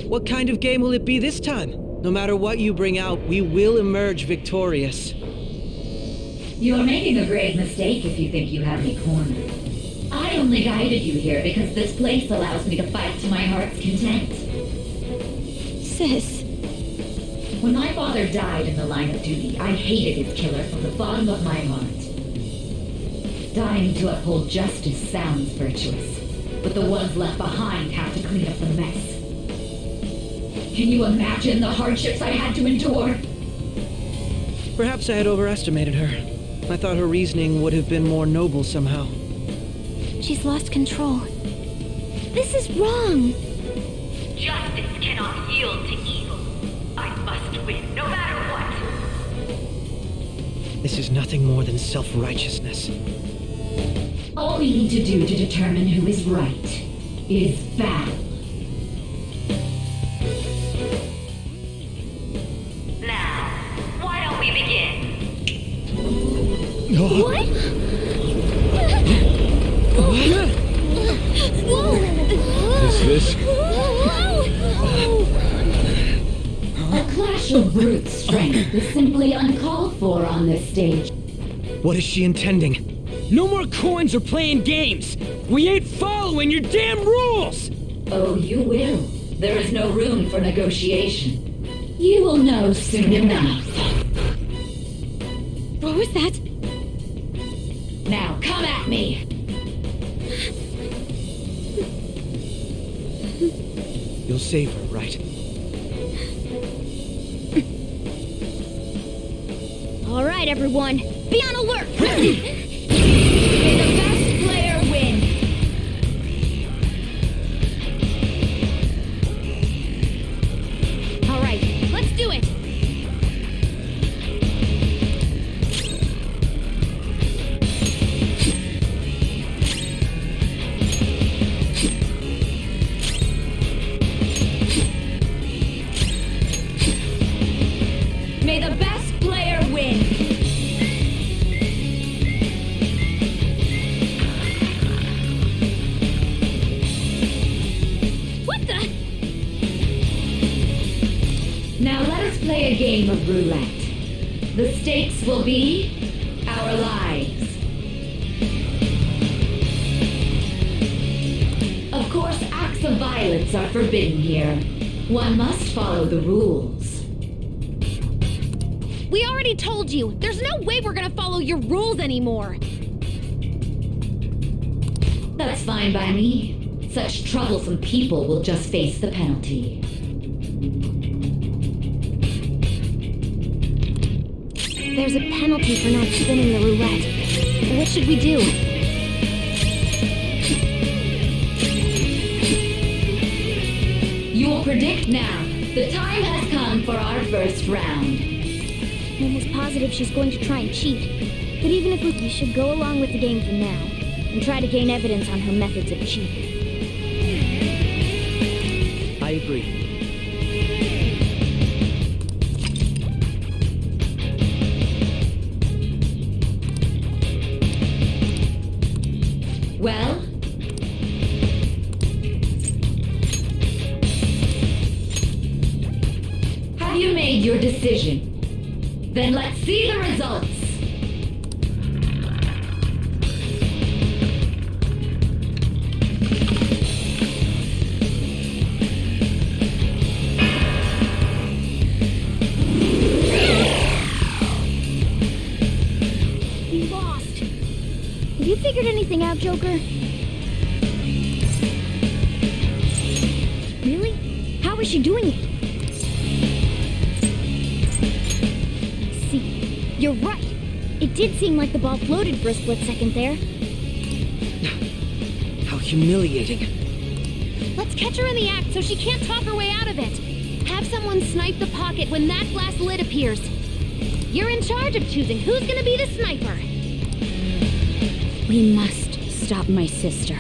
What kind of game will it be this time? No matter what you bring out, we will emerge victorious. You are making a grave mistake if you think you have me cornered. I only guided you here because this place allows me to fight to my heart's content. Sis. When my father died in the line of duty, I hated his killer from the bottom of my heart. Dying to uphold justice sounds virtuous, but the ones left behind have to clean up the mess. Can you imagine the hardships I had to endure? Perhaps I had overestimated her. I thought her reasoning would have been more noble somehow. She's lost control. This is wrong. Justice cannot yield to evil. I must win, no matter what. This is nothing more than self-righteousness. All we need to do to determine who is right is battle. Now, why don't we begin? What? Is this? A clash of brute strength is simply uncalled for on this stage. What is she intending? No more coins or playing games! We ain't following your damn rules! Oh, you will. There is no room for negotiation. You will know soon enough. What was that? Now, come at me! You'll save her, right? All right, everyone. Be on alert! May the best player win! All right, let's do it! May the best player win! What the? Now let us play a game of roulette. The stakes will be our lives. Of course, acts of violence are forbidden here. One must follow the rules. We already told you. There's no way we're gonna follow your rules anymore. That's fine by me. Such troublesome people will just face the penalty. There's a penalty for not spinning the roulette. What should we do? You will predict now. The time has come for our first round. I'm almost positive she's going to try and cheat. But even if we should go along with the game for now, and try to gain evidence on her methods of cheating. I agree. Well? Have you made your decision? Then let's see the results. We lost. Have you figured anything out, Joker? Really? How is she doing it? You're right. It did seem like the ball floated for a split second there. How humiliating. Let's catch her in the act so she can't talk her way out of it. Have someone snipe the pocket when that glass lid appears. You're in charge of choosing who's gonna be the sniper. We must stop my sister.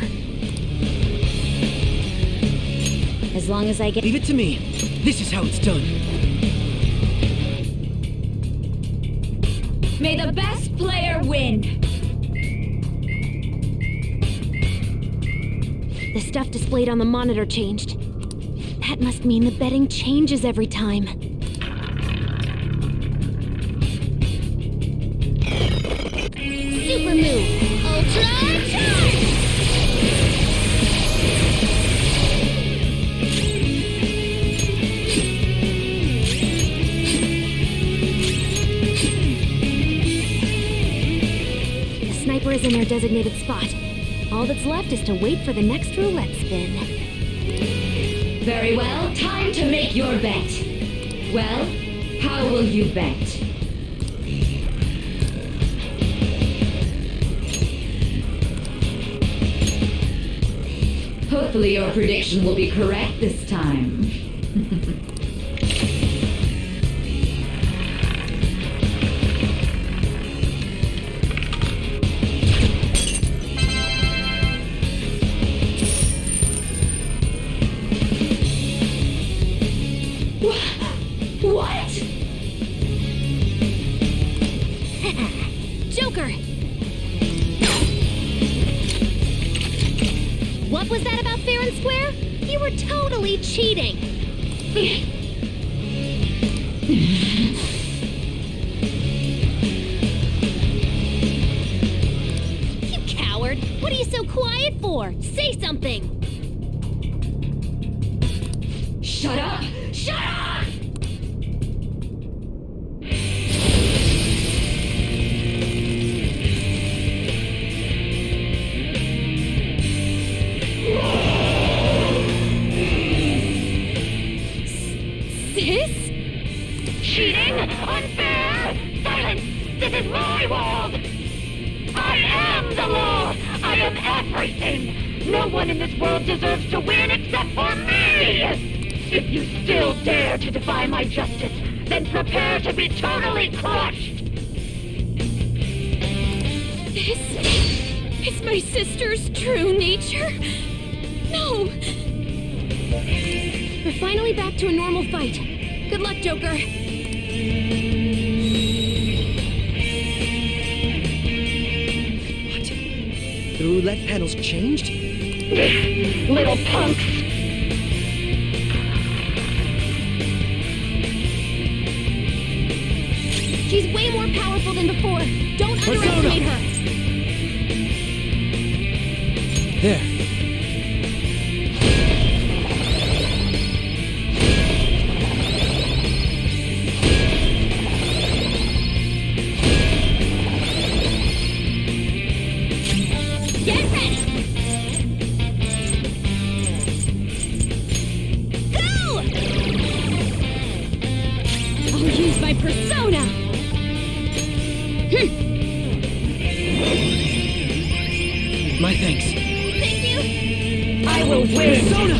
As long as I get... Leave it to me. This is how it's done. May the best player win! The stuff displayed on the monitor changed. That must mean the betting changes every time. Super move! Ultra charge! The sniper is in their designated spot. All that's left is to wait for the next roulette spin. Very well, time to make your bet. Well, how will you bet? Hopefully your prediction will be correct this time. What? Joker! What was that about fair and square? You were totally cheating! You coward! What are you so quiet for? Say something! Shut up! Shut up! Sis? Cheating? Unfair? Silence! This is my world! I am the law! I am everything! No one in this world deserves to win except for me! If you still dare to defy my justice, then prepare to be totally crushed! This is my sister's true nature? No! We're finally back to a normal fight. Good luck, Joker. What? The roulette panel's changed? Little punks! She's way more powerful than before. Don't underestimate her. There. Get ready! Go! I'll use my persona! My thanks. Thank you! I will win! Persona!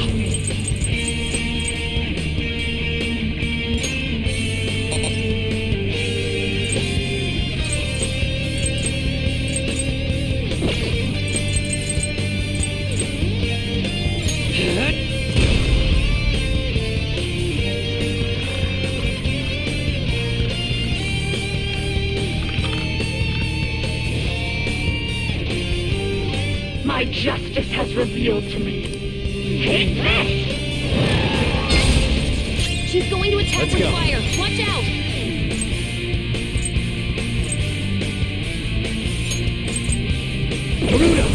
My justice has revealed to me. Take this! She's going to attack Let's with go. fire. Watch out! Naruto!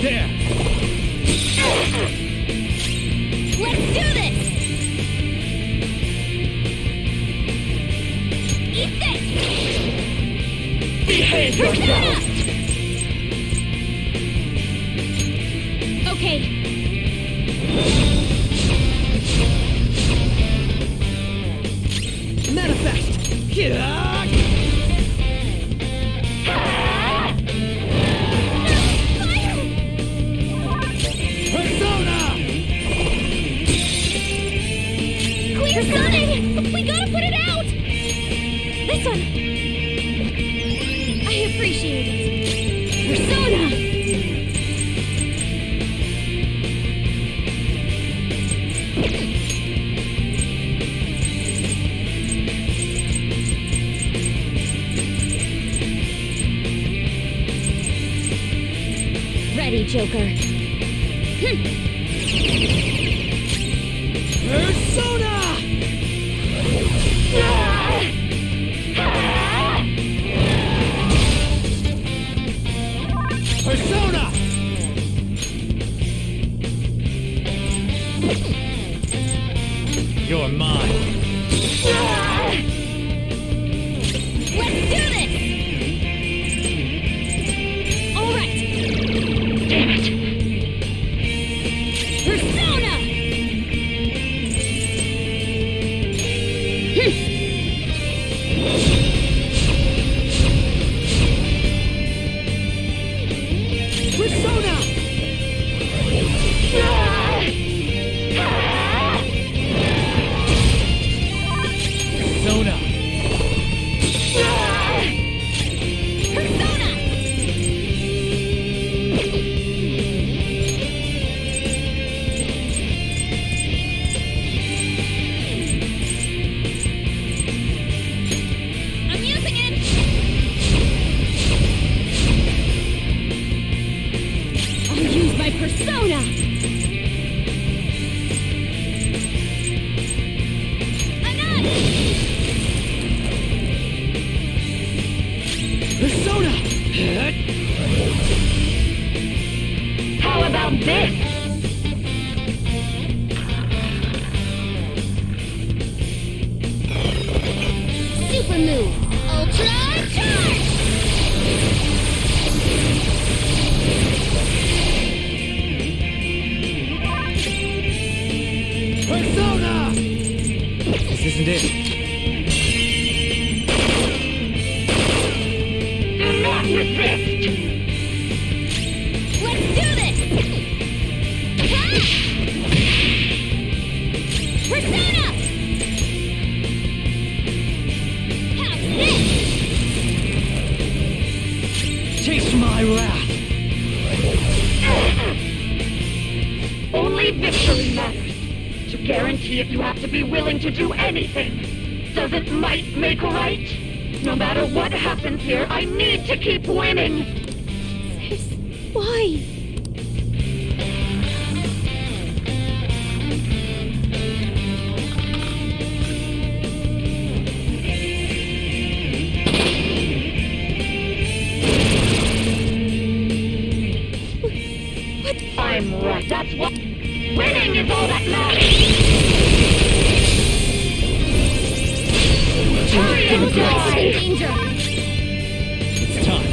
There! Let's do this! Eat this! Behave yourself! Okay. Manifest! Fire! Persona! Clear stunning! We gotta put it out! This one! I appreciate it. Persona! Ready, Joker. Persona! Persona! You're mine. Let's do this! All right. Damn it! Persona! Persona! Persona! Persona! I'm using it! I'll use my persona! I'm not! Persona! How about this? Super move! Ultra charge! Persona! This isn't it. Do not resist! Let's do this! Ha! Persona! How's this? Taste my wrath. Only victory matters. To guarantee it, you have to be willing to do anything. Doesn't might make right? No matter what happens here, I need to keep winning! Sis, why? I'm right, that's what... Winning is all that matters! Hurry and Those lights are in die! danger! It's time.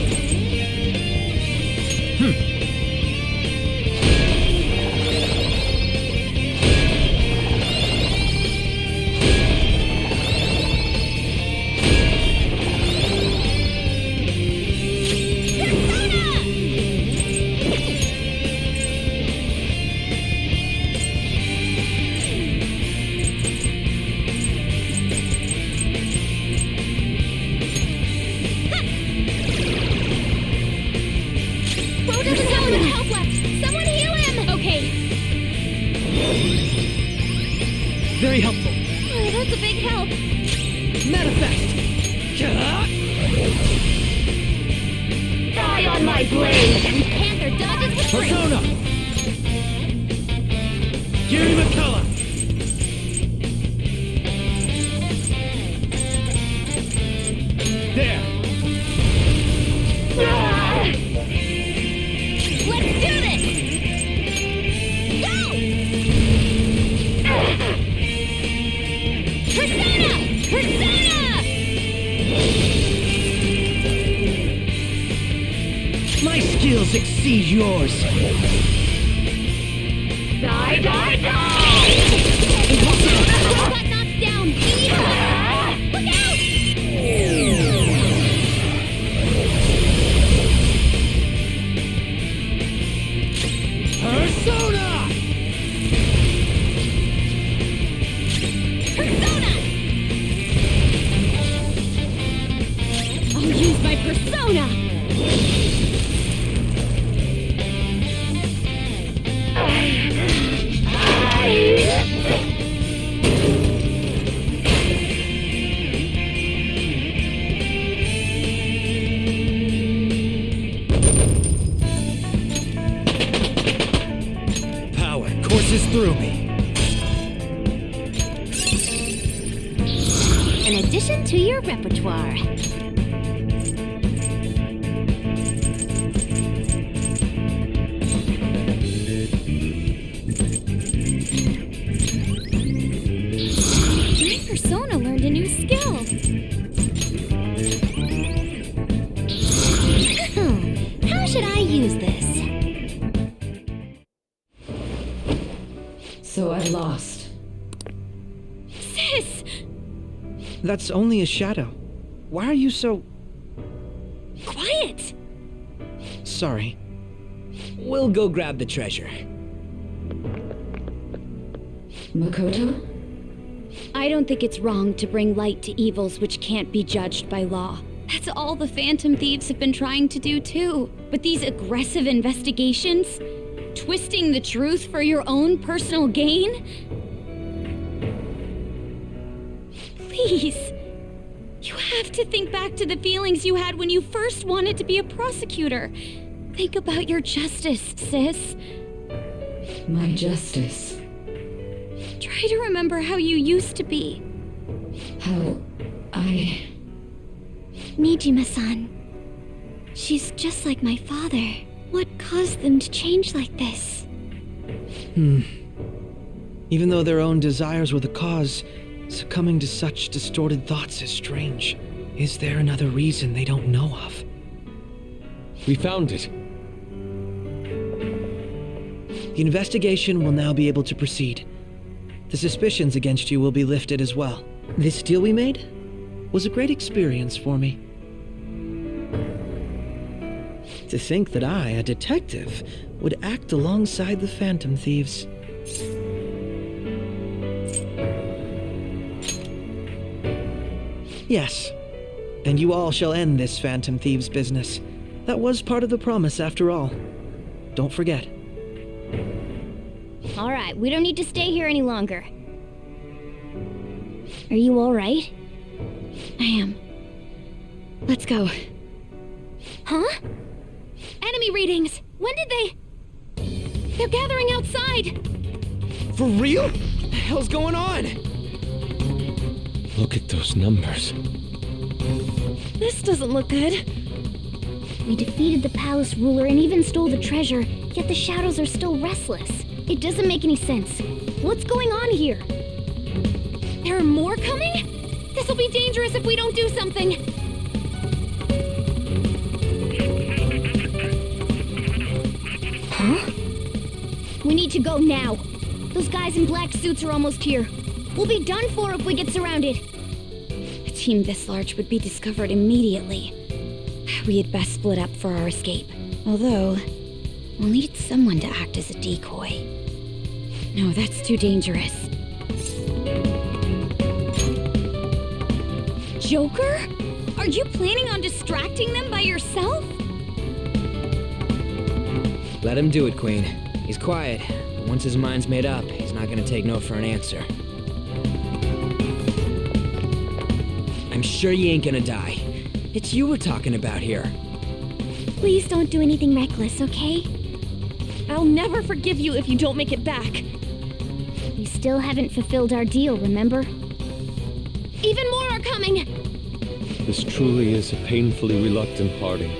Bo doesn't have much health left! Someone heal him! Okay. Very helpful. Oh, that's a big help. Manifest. Die on my blade! Panther dodges with grace. Persona! Gary McCullough! There! Let's do this! Go! Persona! Persona! My skills exceed yours. Die, die, die! Robot knocked down! We need help! Look out! Persona! Persona! I'll use my persona! through me. An addition to your repertoire. My persona learned a new skill. How should I use this? So I lost. Sis! That's only a shadow. Why are you so... Quiet! Sorry. We'll go grab the treasure. Makoto? I don't think it's wrong to bring light to evils which can't be judged by law. That's all the Phantom Thieves have been trying to do too. But these aggressive investigations? Twisting the truth for your own personal gain? Please. You have to think back to the feelings you had when you first wanted to be a prosecutor. Think about your justice, sis. My justice. Try to remember how you used to be. How I... Mijima-san. She's just like my father. What caused them to change like this? Even though their own desires were the cause, succumbing to such distorted thoughts is strange. Is there another reason they don't know of? We found it. The investigation will now be able to proceed. The suspicions against you will be lifted as well. This deal we made was a great experience for me. To think that I, a detective, would act alongside the Phantom Thieves. Yes, and you all shall end this Phantom Thieves business. That was part of the promise after all. Don't forget. All right, we don't need to stay here any longer. Are you all right? I am. Let's go. Huh? Enemy readings! When did they... They're gathering outside! For real? What the hell's going on? Look at those numbers. This doesn't look good. We defeated the palace ruler and even stole the treasure, yet the shadows are still restless. It doesn't make any sense. What's going on here? There are more coming? This'll be dangerous if we don't do something. Huh? We need to go now. Those guys in black suits are almost here. We'll be done for if we get surrounded. A team this large would be discovered immediately. We had best split up for our escape. Although, we'll need someone to act as a decoy. No, that's too dangerous. Joker? Are you planning on distracting them by yourself? Let him do it, Queen. He's quiet, but once his mind's made up, he's not gonna take no for an answer. I'm sure you ain't gonna die. It's you we're talking about here. Please don't do anything reckless, okay? I'll never forgive you if you don't make it back. We still haven't fulfilled our deal, remember? Even more are coming! This truly is a painfully reluctant parting.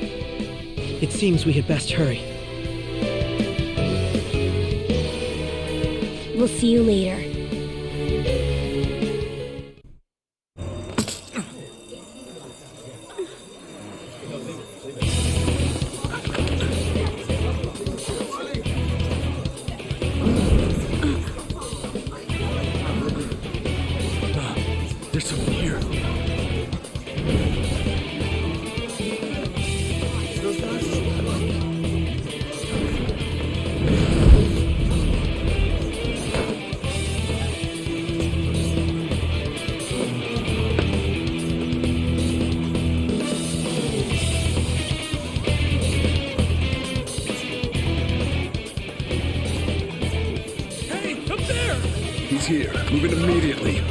It seems we had best hurry. We'll see you later. There's someone here. Hey, up there! He's here. Move it immediately.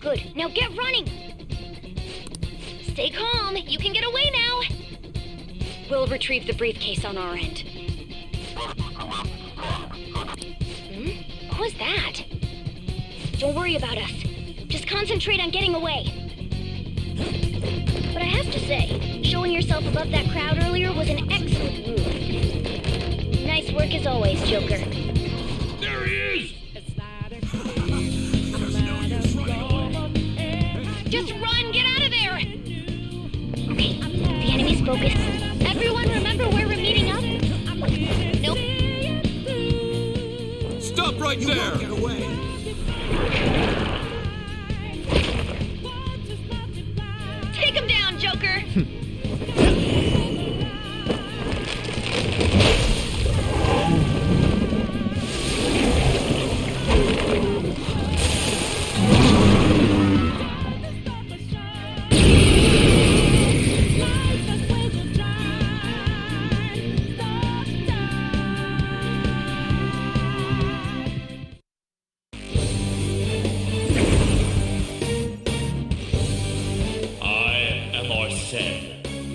Good. Now get running! Stay calm. You can get away now. We'll retrieve the briefcase on our end. What was that? Don't worry about us. Just concentrate on getting away. But I have to say, showing yourself above that crowd earlier was an excellent move. Nice work as always, Joker. There he is! Just run! Get out of there! Okay, the enemy's focused. Everyone remember where we're meeting up? Nope. Stop right there! Get away! Take him down, Joker!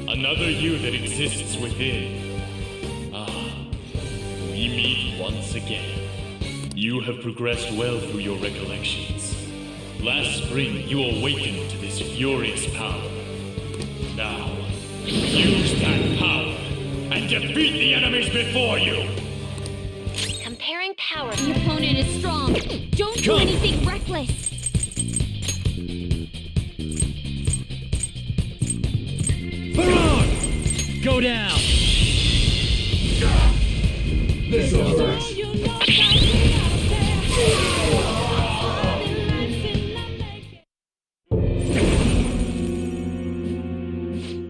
Another you that exists within. We meet once again. You have progressed well through your recollections. Last spring, you awakened to this furious power. Now, use that power and defeat the enemies before you! Comparing power. The opponent is strong. Don't do anything reckless. Go down! This'll hurt.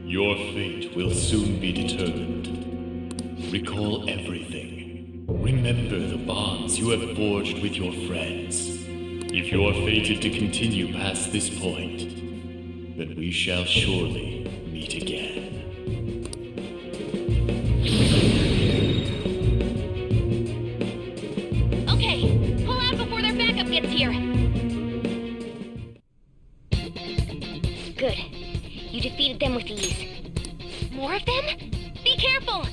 Your fate will soon be determined. Recall everything. Remember the bonds you have forged with your friends. If you're fated to continue past this point, then we shall surely meet again. Okay, pull out before their backup gets here. Good. You defeated them with ease. More of them? Be careful!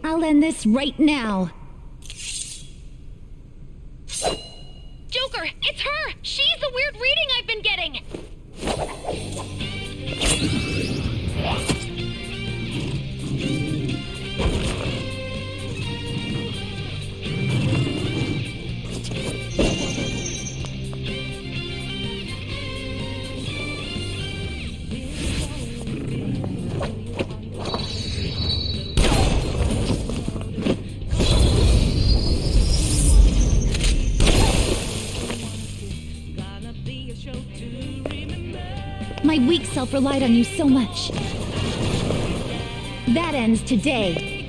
I'll end this right now. Joker, it's her! She's the weird reading I've been getting! weak self relied on you so much. That ends today.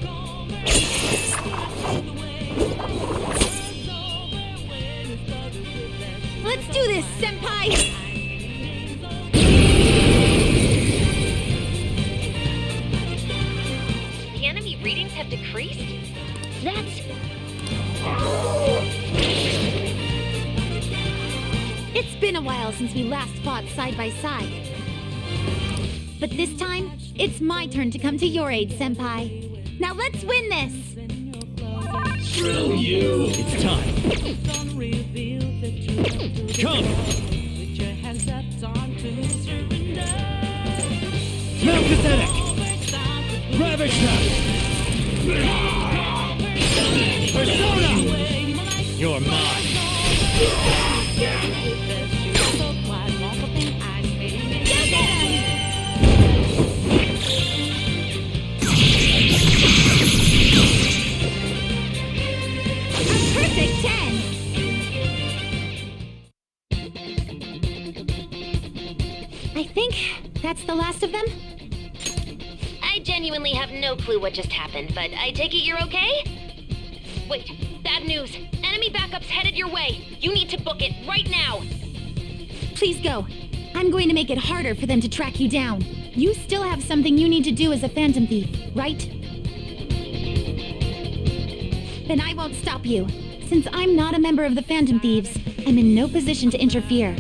Let's do this, Senpai! The enemy readings have decreased? That's... It's been a while since we last fought side by side. But this time, it's my turn to come to your aid, Senpai. Now let's win this! Screw you! It's time. Come! Melchizedek! Ravish them! Persona! You're mine! Perfect 10! I think that's the last of them. I genuinely have no clue what just happened, but I take it you're okay? Wait, bad news. Enemy backup's headed your way. You need to book it right now. Please go. I'm going to make it harder for them to track you down. You still have something you need to do as a Phantom Thief, right? Then I won't stop you. Since I'm not a member of the Phantom Thieves, I'm in no position to interfere.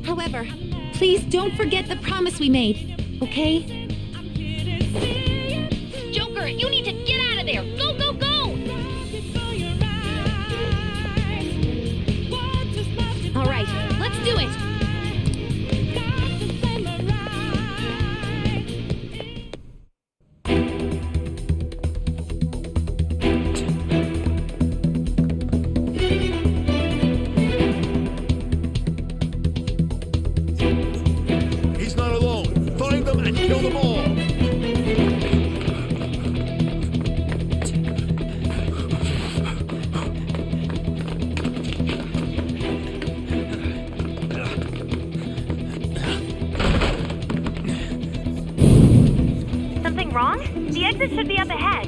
However, please don't forget the promise we made, okay? Joker, you need to get out of there. Go, go, go! All right, let's do it! He's not alone. Find them and kill them all. Something wrong? The exit should be up ahead.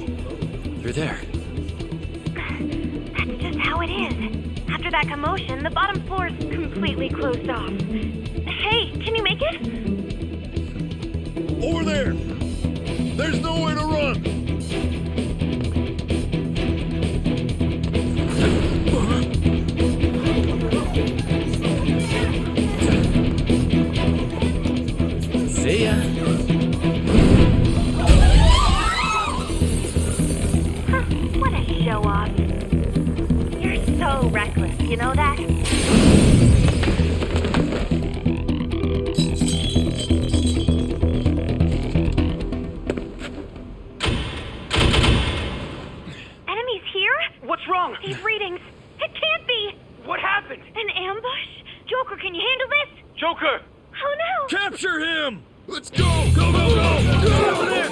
You're there. That's just how it is. After that commotion, the bottom floor's completely closed off. Hey, can you make it? Over there. There's nowhere to run. See ya. What a show-off. You're so reckless, you know that? Enemies here? What's wrong? These readings. It can't be! What happened? An ambush? Joker, can you handle this? Joker! Oh no! Capture him! Let's go! Go, go, go! Go over there!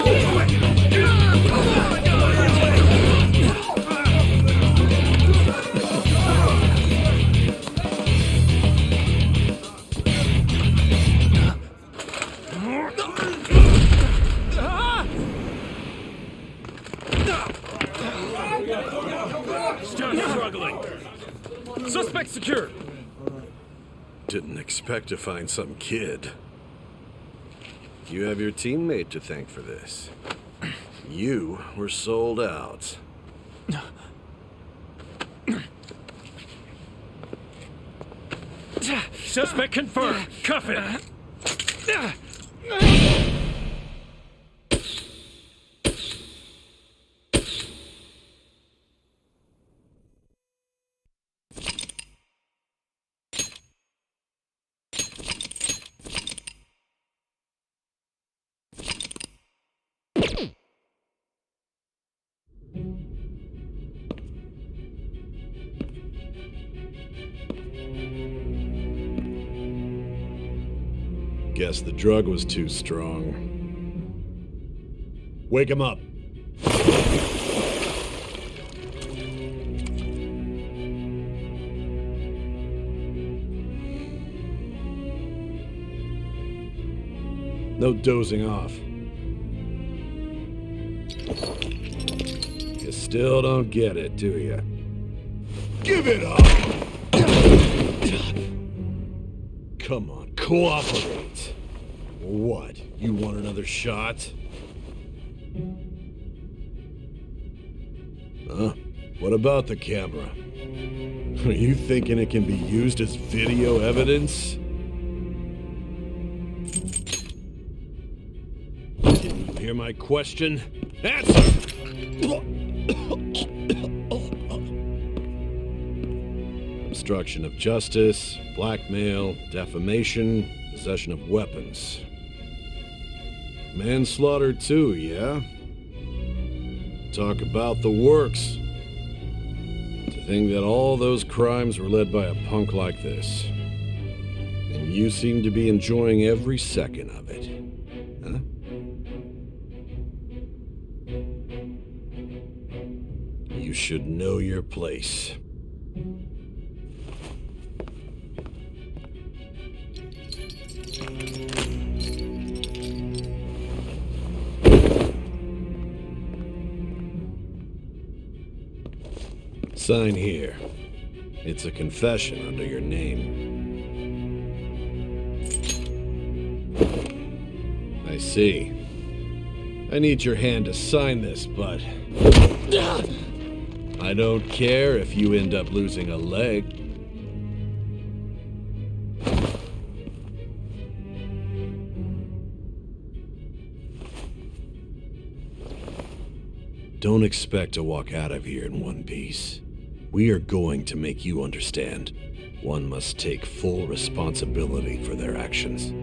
Stop struggling! Suspect secured! Didn't expect to find some kid. You have your teammate to thank for this. You were sold out. Suspect confirmed! Cuff him! Guess the drug was too strong. Wake him up. No dozing off. You still don't get it, do you? Give it up! Come on, cooperate. What? You want another shot? Huh? What about the camera? Are you thinking it can be used as video evidence? Didn't you hear my question? Answer! Obstruction of justice, blackmail, defamation, possession of weapons. Manslaughter too, yeah? Talk about the works. To think that all those crimes were led by a punk like this. And you seem to be enjoying every second of it. Huh? You should know your place. Sign here. It's a confession under your name. I see. I need your hand to sign this, but... I don't care if you end up losing a leg. Don't expect to walk out of here in one piece. We are going to make you understand. One must take full responsibility for their actions.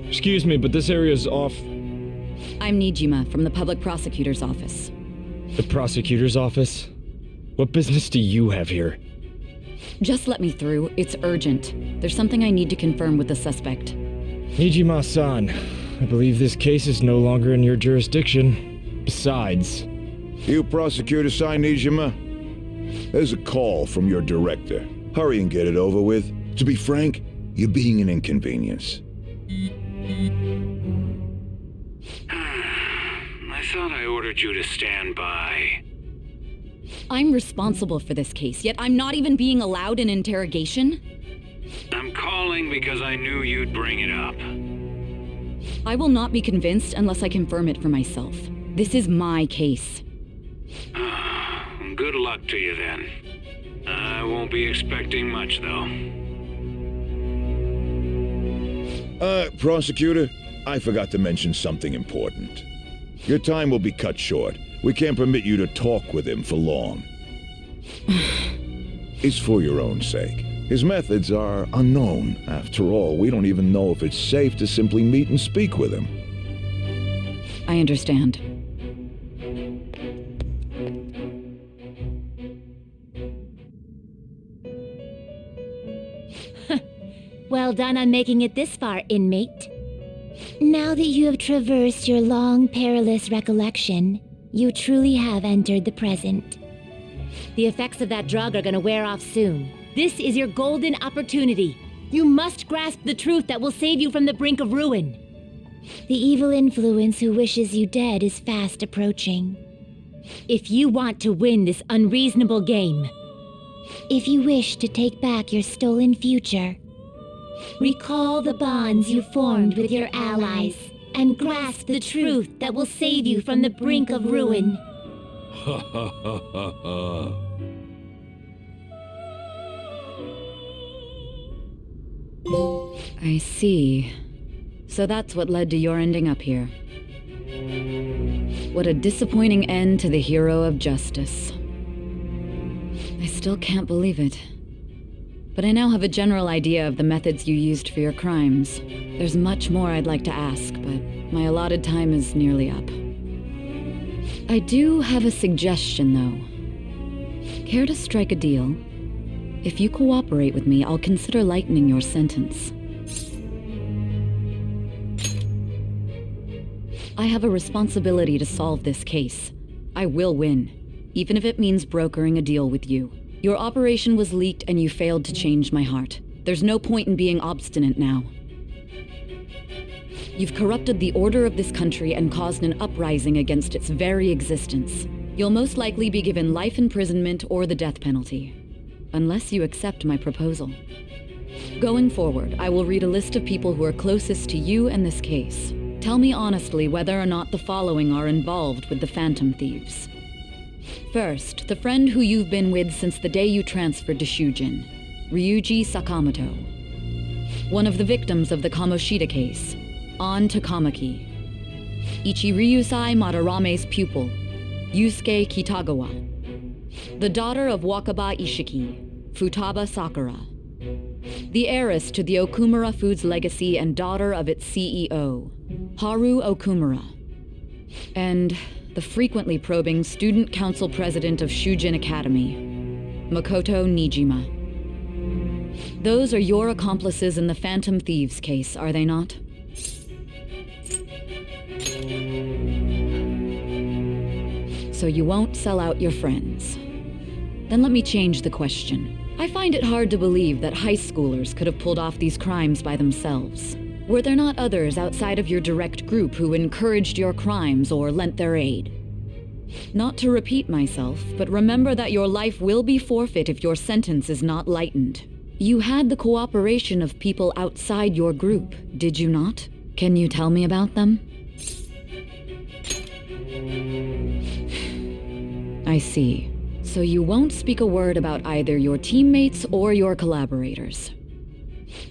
Excuse me, but this area's off. I'm Nijima from the public prosecutor's office. The prosecutor's office? What business do you have here? Just let me through. It's urgent. There's something I need to confirm with the suspect. Nijima-san, I believe this case is no longer in your jurisdiction. Besides... You prosecutor sign Nijima? There's a call from your director. Hurry and get it over with. To be frank, you're being an inconvenience. I thought I ordered you to stand by. I'm responsible for this case, yet I'm not even being allowed an interrogation? I'm calling because I knew you'd bring it up. I will not be convinced unless I confirm it for myself. This is my case. Good luck to you then. I won't be expecting much, though. Prosecutor, I forgot to mention something important. Your time will be cut short. We can't permit you to talk with him for long. It's for your own sake. His methods are unknown. After all, we don't even know if it's safe to simply meet and speak with him. I understand. Well done on making it this far, inmate. Now that you have traversed your long, perilous recollection, you truly have entered the present. The effects of that drug are gonna wear off soon. This is your golden opportunity. You must grasp the truth that will save you from the brink of ruin. The evil influence who wishes you dead is fast approaching. If you want to win this unreasonable game, if you wish to take back your stolen future, recall the bonds you formed with your allies and grasp the truth that will save you from the brink of ruin. Ha ha ha ha ha. I see. So that's what led to your ending up here. What a disappointing end to the hero of justice. I still can't believe it. But I now have a general idea of the methods you used for your crimes. There's much more I'd like to ask, but My allotted time is nearly up. I do have a suggestion, though. Care to strike a deal? If you cooperate with me, I'll consider lightening your sentence. I have a responsibility to solve this case. I will win, even if it means brokering a deal with you. Your operation was leaked and you failed to change my heart. There's no point in being obstinate now. You've corrupted the order of this country and caused an uprising against its very existence. You'll most likely be given life imprisonment or the death penalty, unless you accept my proposal. Going forward, I will read a list of people who are closest to you and this case. Tell me honestly whether or not the following are involved with the Phantom Thieves. First, the friend who you've been with since the day you transferred to Shujin, Ryuji Sakamoto. One of the victims of the Kamoshida case, An Takamaki. Ichiryusai Madarame's pupil, Yusuke Kitagawa. The daughter of Wakaba Ishiki, Futaba Sakura. The heiress to the Okumura Foods legacy and daughter of its CEO, Haru Okumura. And the frequently probing student council president of Shujin Academy, Makoto Nijima. Those are your accomplices in the Phantom Thieves case, are they not? So you won't sell out your friends. Then let me change the question. I find it hard to believe that high schoolers could have pulled off these crimes by themselves. Were there not others outside of your direct group who encouraged your crimes or lent their aid? Not to repeat myself, but remember that your life will be forfeit if your sentence is not lightened. You had the cooperation of people outside your group, did you not? Can you tell me about them? I see. So you won't speak a word about either your teammates or your collaborators.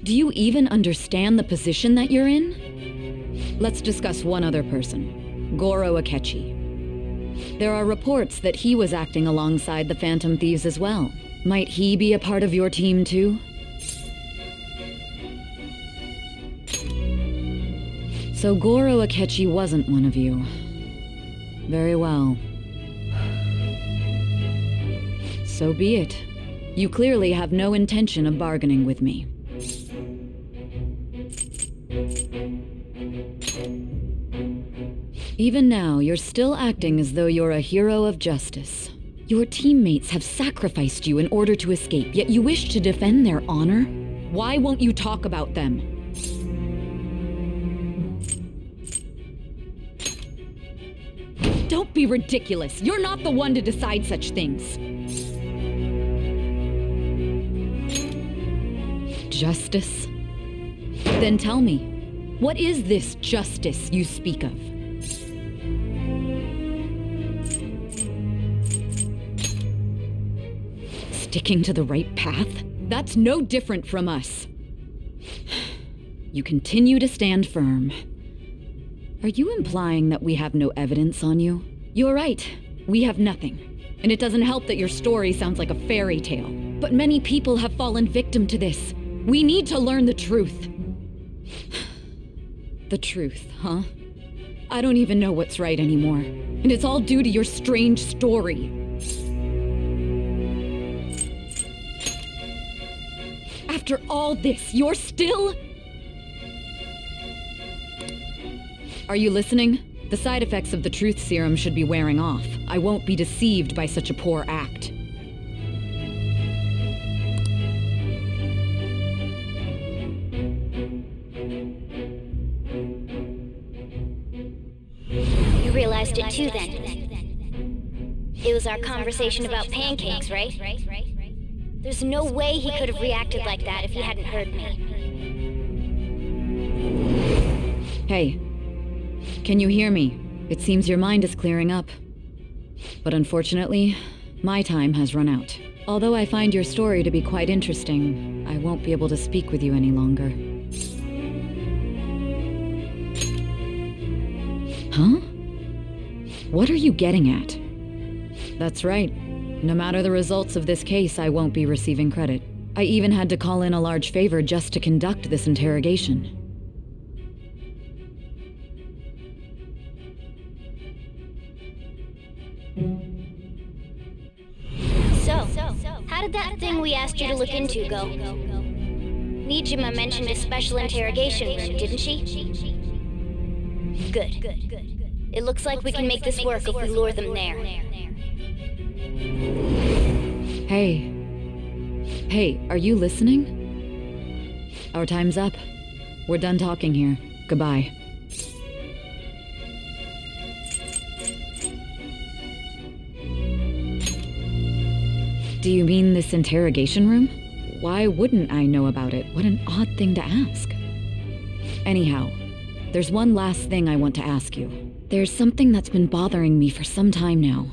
Do you even understand the position that you're in? Let's discuss one other person, Goro Akechi. There are reports that he was acting alongside the Phantom Thieves as well. Might he be a part of your team too? So Goro Akechi wasn't one of you. Very well. So be it. You clearly have no intention of bargaining with me. Even now, you're still acting as though you're a hero of justice. Your teammates have sacrificed you in order to escape, yet you wish to defend their honor? Why won't you talk about them? Don't be ridiculous. You're not the one to decide such things. Justice? Then tell me, what is this justice you speak of? Sticking to the right path? That's no different from us. You continue to stand firm. Are you implying that we have no evidence on you? You're right. We have nothing. And it doesn't help that your story sounds like a fairy tale. But many people have fallen victim to this. We need to learn the truth. The truth, huh? I don't even know what's right anymore. And it's all due to your strange story. After all this, you're still... Are you listening? The side effects of the truth serum should be wearing off. I won't be deceived by such a poor act. You realized it too then. It was our conversation about pancakes, right? There's no way he could have reacted like that if he hadn't heard me. Hey. Can you hear me? It seems your mind is clearing up. But unfortunately, my time has run out. Although I find your story to be quite interesting, I won't be able to speak with you any longer. Huh? What are you getting at? That's right. No matter the results of this case, I won't be receiving credit. I even had to call in a large favor just to conduct this interrogation. So, how did that thing we asked you to look into go? Nijima mentioned a special interrogation room, didn't she? Good. It looks like we can make this work if we lure them there. Hey, are you listening? Our time's up. We're done talking here. Goodbye. Do you mean this interrogation room? Why wouldn't I know about it? What an odd thing to ask. Anyhow, there's one last thing I want to ask you. There's something that's been bothering me for some time now.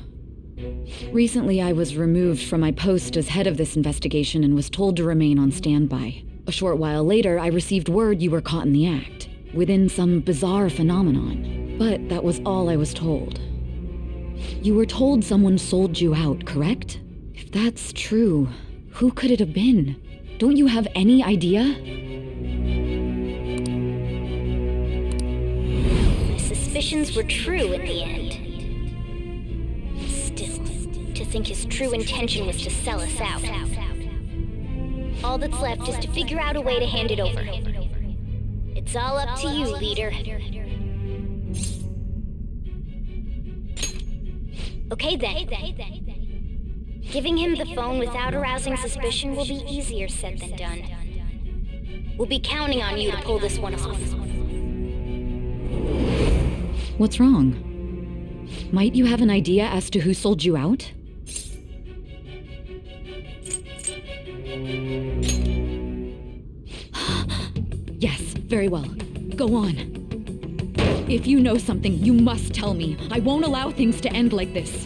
Recently, I was removed from my post as head of this investigation and was told to remain on standby. A short while later, I received word you were caught in the act, within some bizarre phenomenon. But that was all I was told. You were told someone sold you out, correct? If that's true, who could it have been? Don't you have any idea? My suspicions were true in the end. Still, to think his true intention was to sell us out. All that's left is to figure out a way to hand it over. It's all up to you, leader. Okay then. Giving him the phone without arousing suspicion will be easier said than done. We'll be counting on you to pull this one off. What's wrong? Might you have an idea as to who sold you out? Yes, very well. Go on. If you know something, you must tell me. I won't allow things to end like this.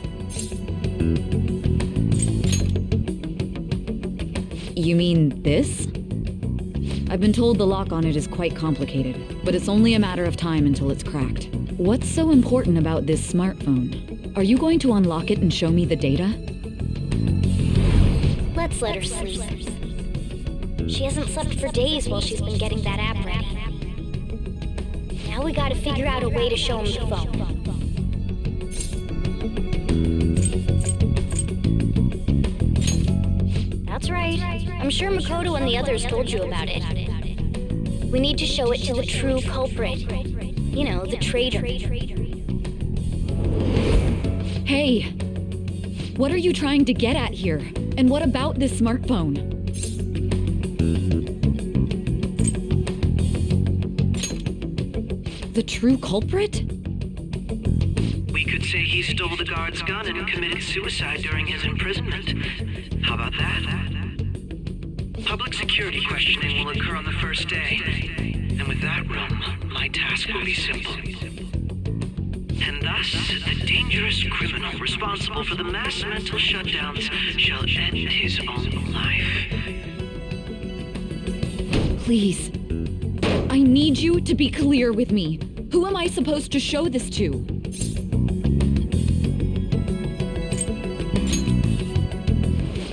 You mean this? I've been told the lock on it is quite complicated, but it's only a matter of time until it's cracked. What's so important about this smartphone? Are you going to unlock it and show me the data? Let's let her sleep. She hasn't slept for days while she's been getting that app ready. Now we gotta figure out a way to show him the phone. That's right. I'm sure Makoto and the others told you about it. We need to show it to the true culprit. You know, the traitor. Hey! What are you trying to get at here? And what about this smartphone? The true culprit? We could say he stole the guard's gun and committed suicide during his imprisonment. How about that? Public security questioning will occur on the first day. And with that room, my task will be simple. And thus, the dangerous criminal responsible for the mass mental shutdowns shall end his own life. Please. I need you to be clear with me. Who am I supposed to show this to?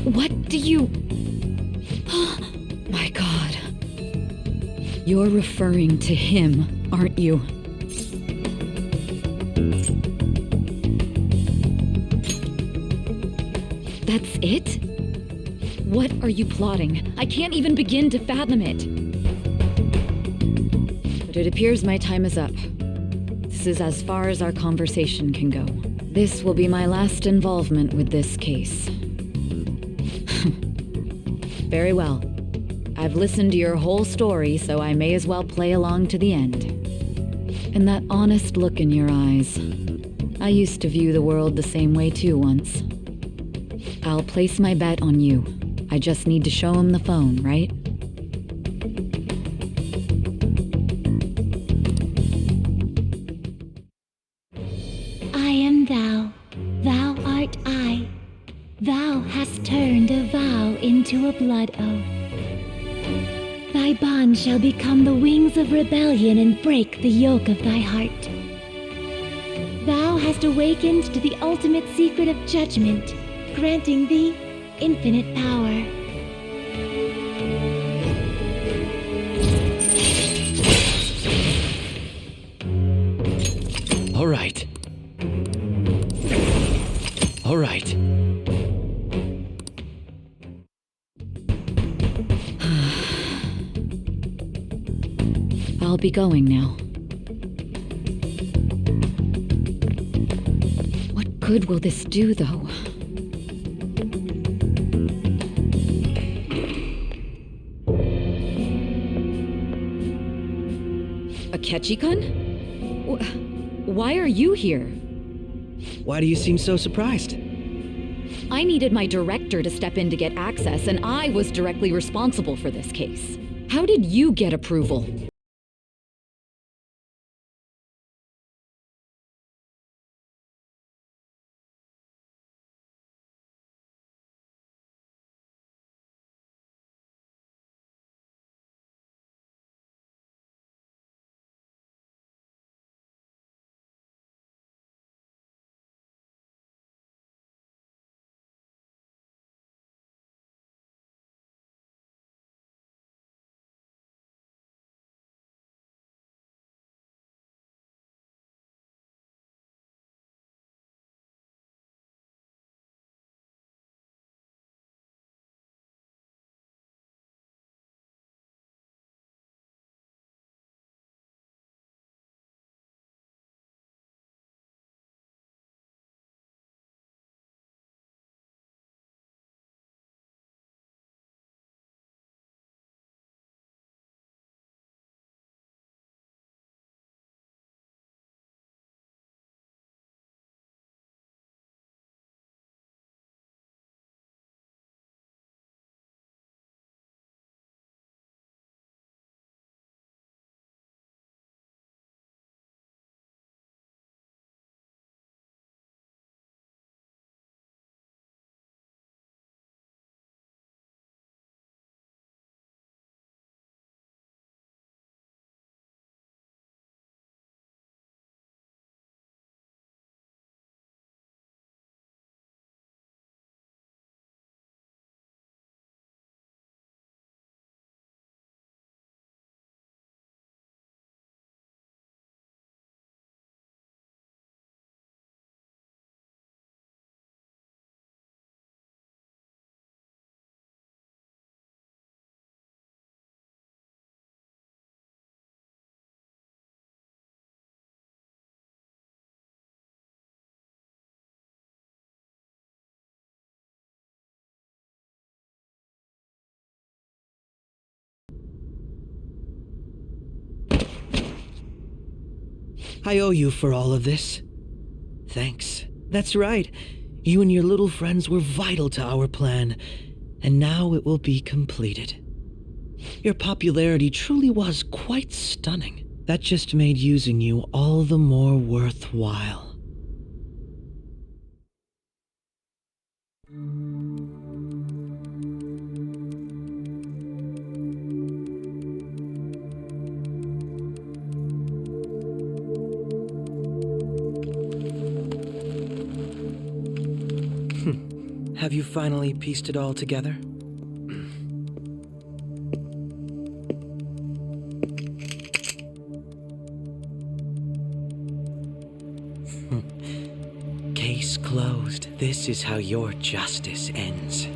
What do you... My God. You're referring to him, aren't you? That's it? What are you plotting? I can't even begin to fathom it. But it appears my time is up. This is as far as our conversation can go. This will be my last involvement with this case. Very well. I've listened to your whole story, so I may as well play along to the end. And that honest look in your eyes. I used to view the world the same way too once. I'll place my bet on you. I just need to show him the phone, right? I am thou, thou art I. Thou hast turned a vow into a blood oath. Thy bond shall become the wings of rebellion and break the yoke of thy heart. Thou hast awakened to the ultimate secret of judgment, granting thee infinite power. All right. be going now. What good will this do, though? Akechi-kun? Why are you here? Why do you seem so surprised? I needed my director to step in to get access, and I was directly responsible for this case. How did you get approval? I owe you for all of this. Thanks. That's right. You and your little friends were vital to our plan, and now it will be completed. Your popularity truly was quite stunning. That just made using you all the more worthwhile. Have you finally pieced it all together? Case closed. This is how your justice ends.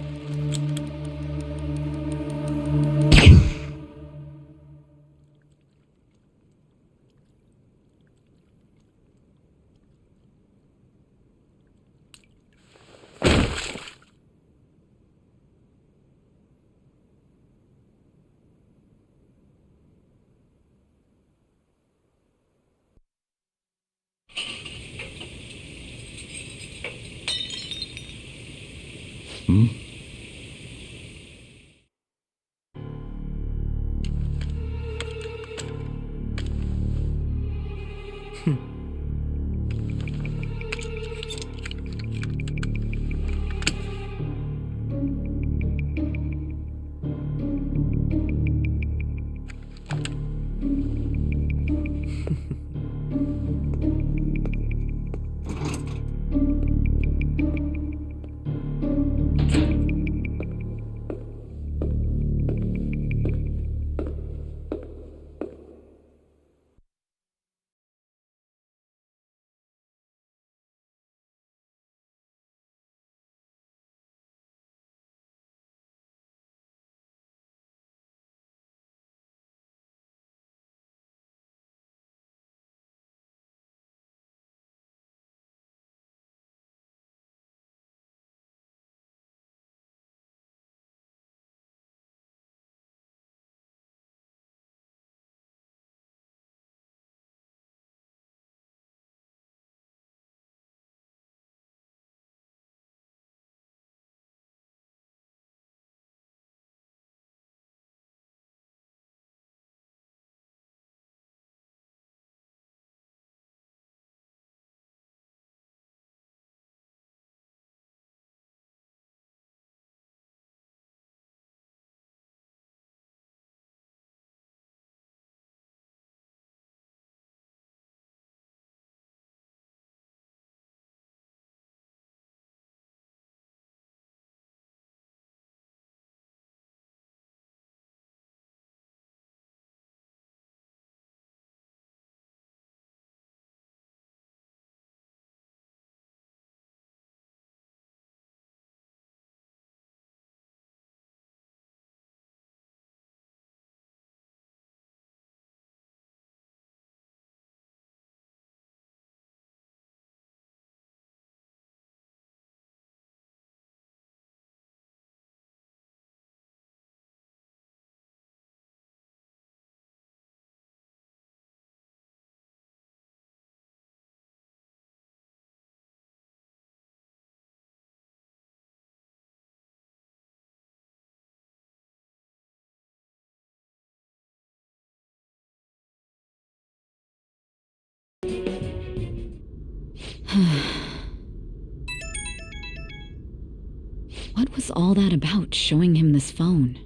What was all that about, showing him this phone?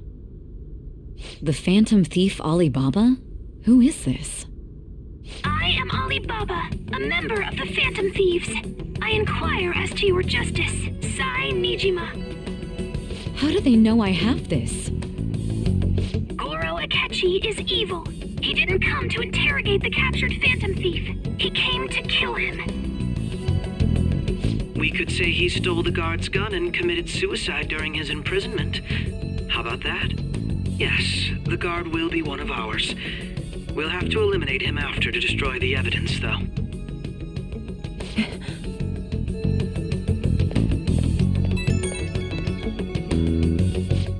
The Phantom Thief Alibaba? Who is this? I am Alibaba, a member of the Phantom Thieves. I inquire as to your justice, Sai Nijima. How do they know I have this? Goro Akechi is evil. He didn't come to interrogate the captured Phantom Thief. He came to kill him. We could say he stole the guard's gun and committed suicide during his imprisonment. How about that? Yes, the guard will be one of ours. We'll have to eliminate him after to destroy the evidence, though.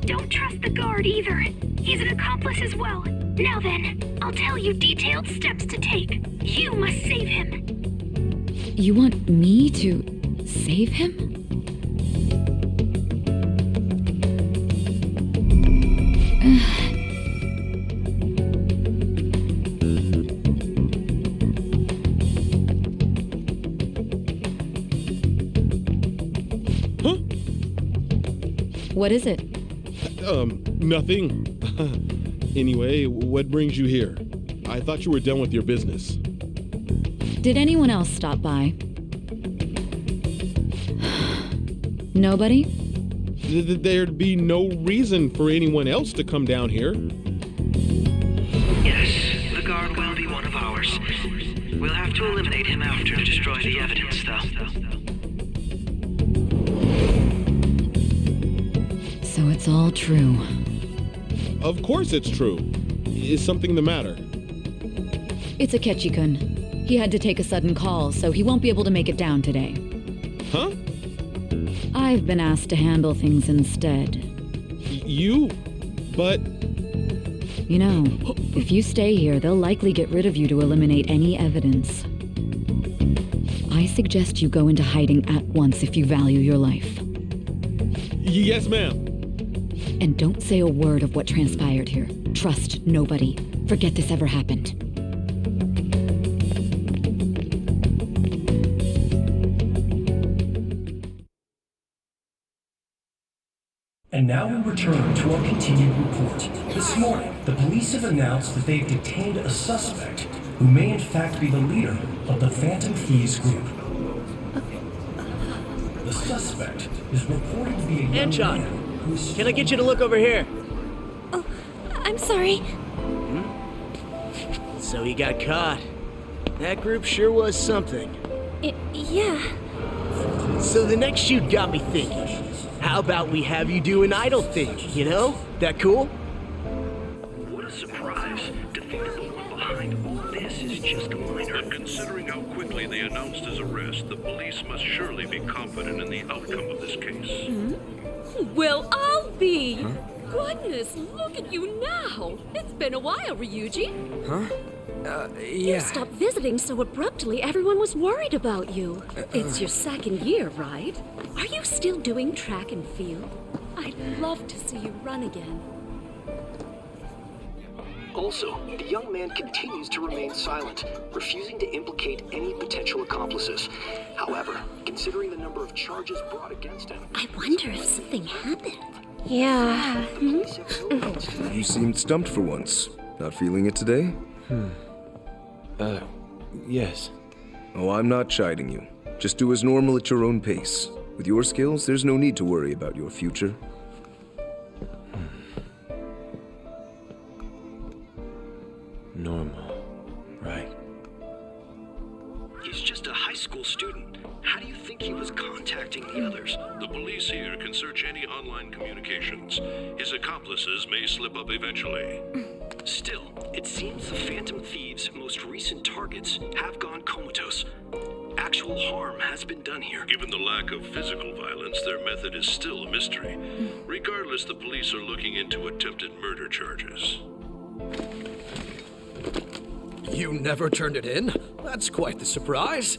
Don't trust the guard either. He's an accomplice as well. Now then, I'll tell you detailed steps to take. You must save him. You want me to save him? What is it? Nothing. Anyway, what brings you here? I thought you were done with your business. Did anyone else stop by? Nobody? There'd be no reason for anyone else to come down here. Yes, the guard will be one of ours. We'll have to eliminate him after to destroy the evidence, though. So it's all true. Of course it's true. Is something the matter? It's Akechi-kun. He had to take a sudden call, so he won't be able to make it down today. Huh? I've been asked to handle things instead. You? But... You know, if you stay here, they'll likely get rid of you to eliminate any evidence. I suggest you go into hiding at once if you value your life. Yes, ma'am. And don't say a word of what transpired here. Trust nobody. Forget this ever happened. And now we return to our continued report. This morning, the police have announced that they've detained a suspect who may in fact be the leader of the Phantom Thieves group. The suspect is reported to be a young man who's... Can I get you to look over here? Oh, I'm sorry. So he got caught. That group sure was something. Yeah. So the next shoot got me thinking. How about we have you do an idol thing, you know? That cool? What a surprise to think that the one behind all this is just a minor. But considering how quickly they announced his arrest, the police must surely be confident in the outcome of this case. Well, I'll be. Goodness, look at you now. It's been a while, Ryuji. Huh? You Yeah. stopped visiting so abruptly, everyone was worried about you. It's your second year, right? Are you still doing track and field? I'd love to see you run again. Also, the young man continues to remain silent, refusing to implicate any potential accomplices. However, considering the number of charges brought against him... I wonder if something happened. Yeah. You seemed stumped for once. Not feeling it today? Yes. Oh, I'm not chiding you. Just do as normal at your own pace. With your skills, there's no need to worry about your future. Normal, right? He's just a high school student. How do you think he was contacting the others? The police here can search any online communications. His accomplices may slip up eventually. Still, it seems the Phantom Thieves' most recent targets have gone comatose. Actual harm has been done here. Given the lack of physical violence, their method is still a mystery. Regardless, the police are looking into attempted murder charges. You never turned it in? That's quite the surprise.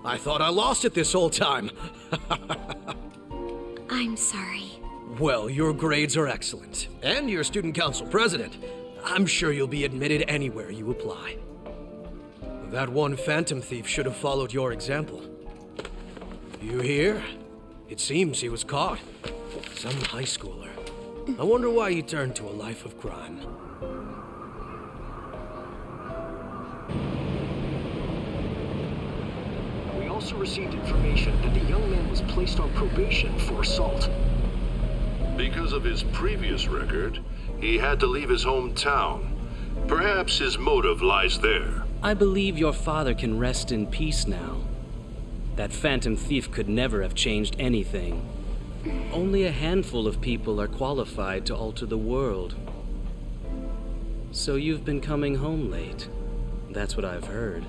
I thought I lost it this whole time. I'm sorry. Well, your grades are excellent. And you're student council president. I'm sure you'll be admitted anywhere you apply. That one Phantom Thief should have followed your example. You here? It seems he was caught. Some high schooler. I wonder why he turned to a life of crime. We also received information that the young man was placed on probation for assault. Because of his previous record, he had to leave his hometown. Perhaps his motive lies there. I believe your father can rest in peace now. That phantom thief could never have changed anything. Only a handful of people are qualified to alter the world. So you've been coming home late. That's what I've heard.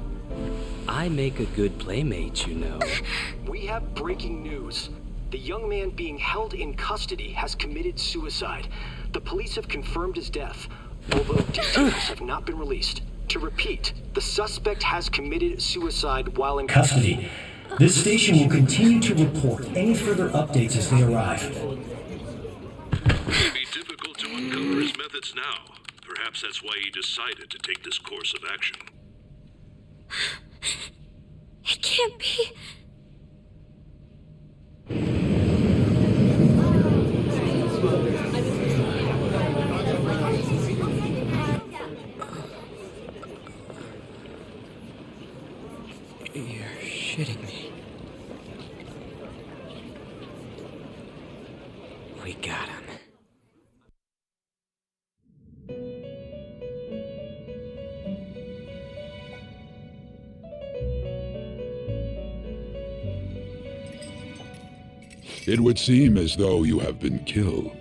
I make a good playmate, you know. We have breaking news. The young man being held in custody has committed suicide. The police have confirmed his death, although details have not been released. To repeat, the suspect has committed suicide while in Custody. This station will continue to report any further updates as they arrive. It may be difficult to uncover his methods now. Perhaps that's why he decided to take this course of action. It can't be. You're shitting me. We got him. It would seem as though you have been killed.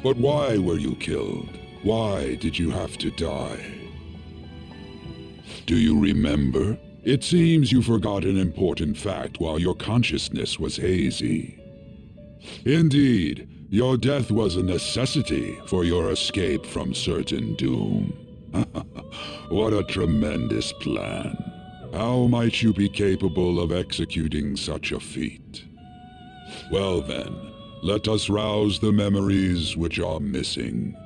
But why were you killed? Why did you have to die? Do you remember? It seems you forgot an important fact while your consciousness was hazy. Indeed, your death was a necessity for your escape from certain doom. What a tremendous plan. How might you be capable of executing such a feat? Well then, let us rouse the memories which are missing.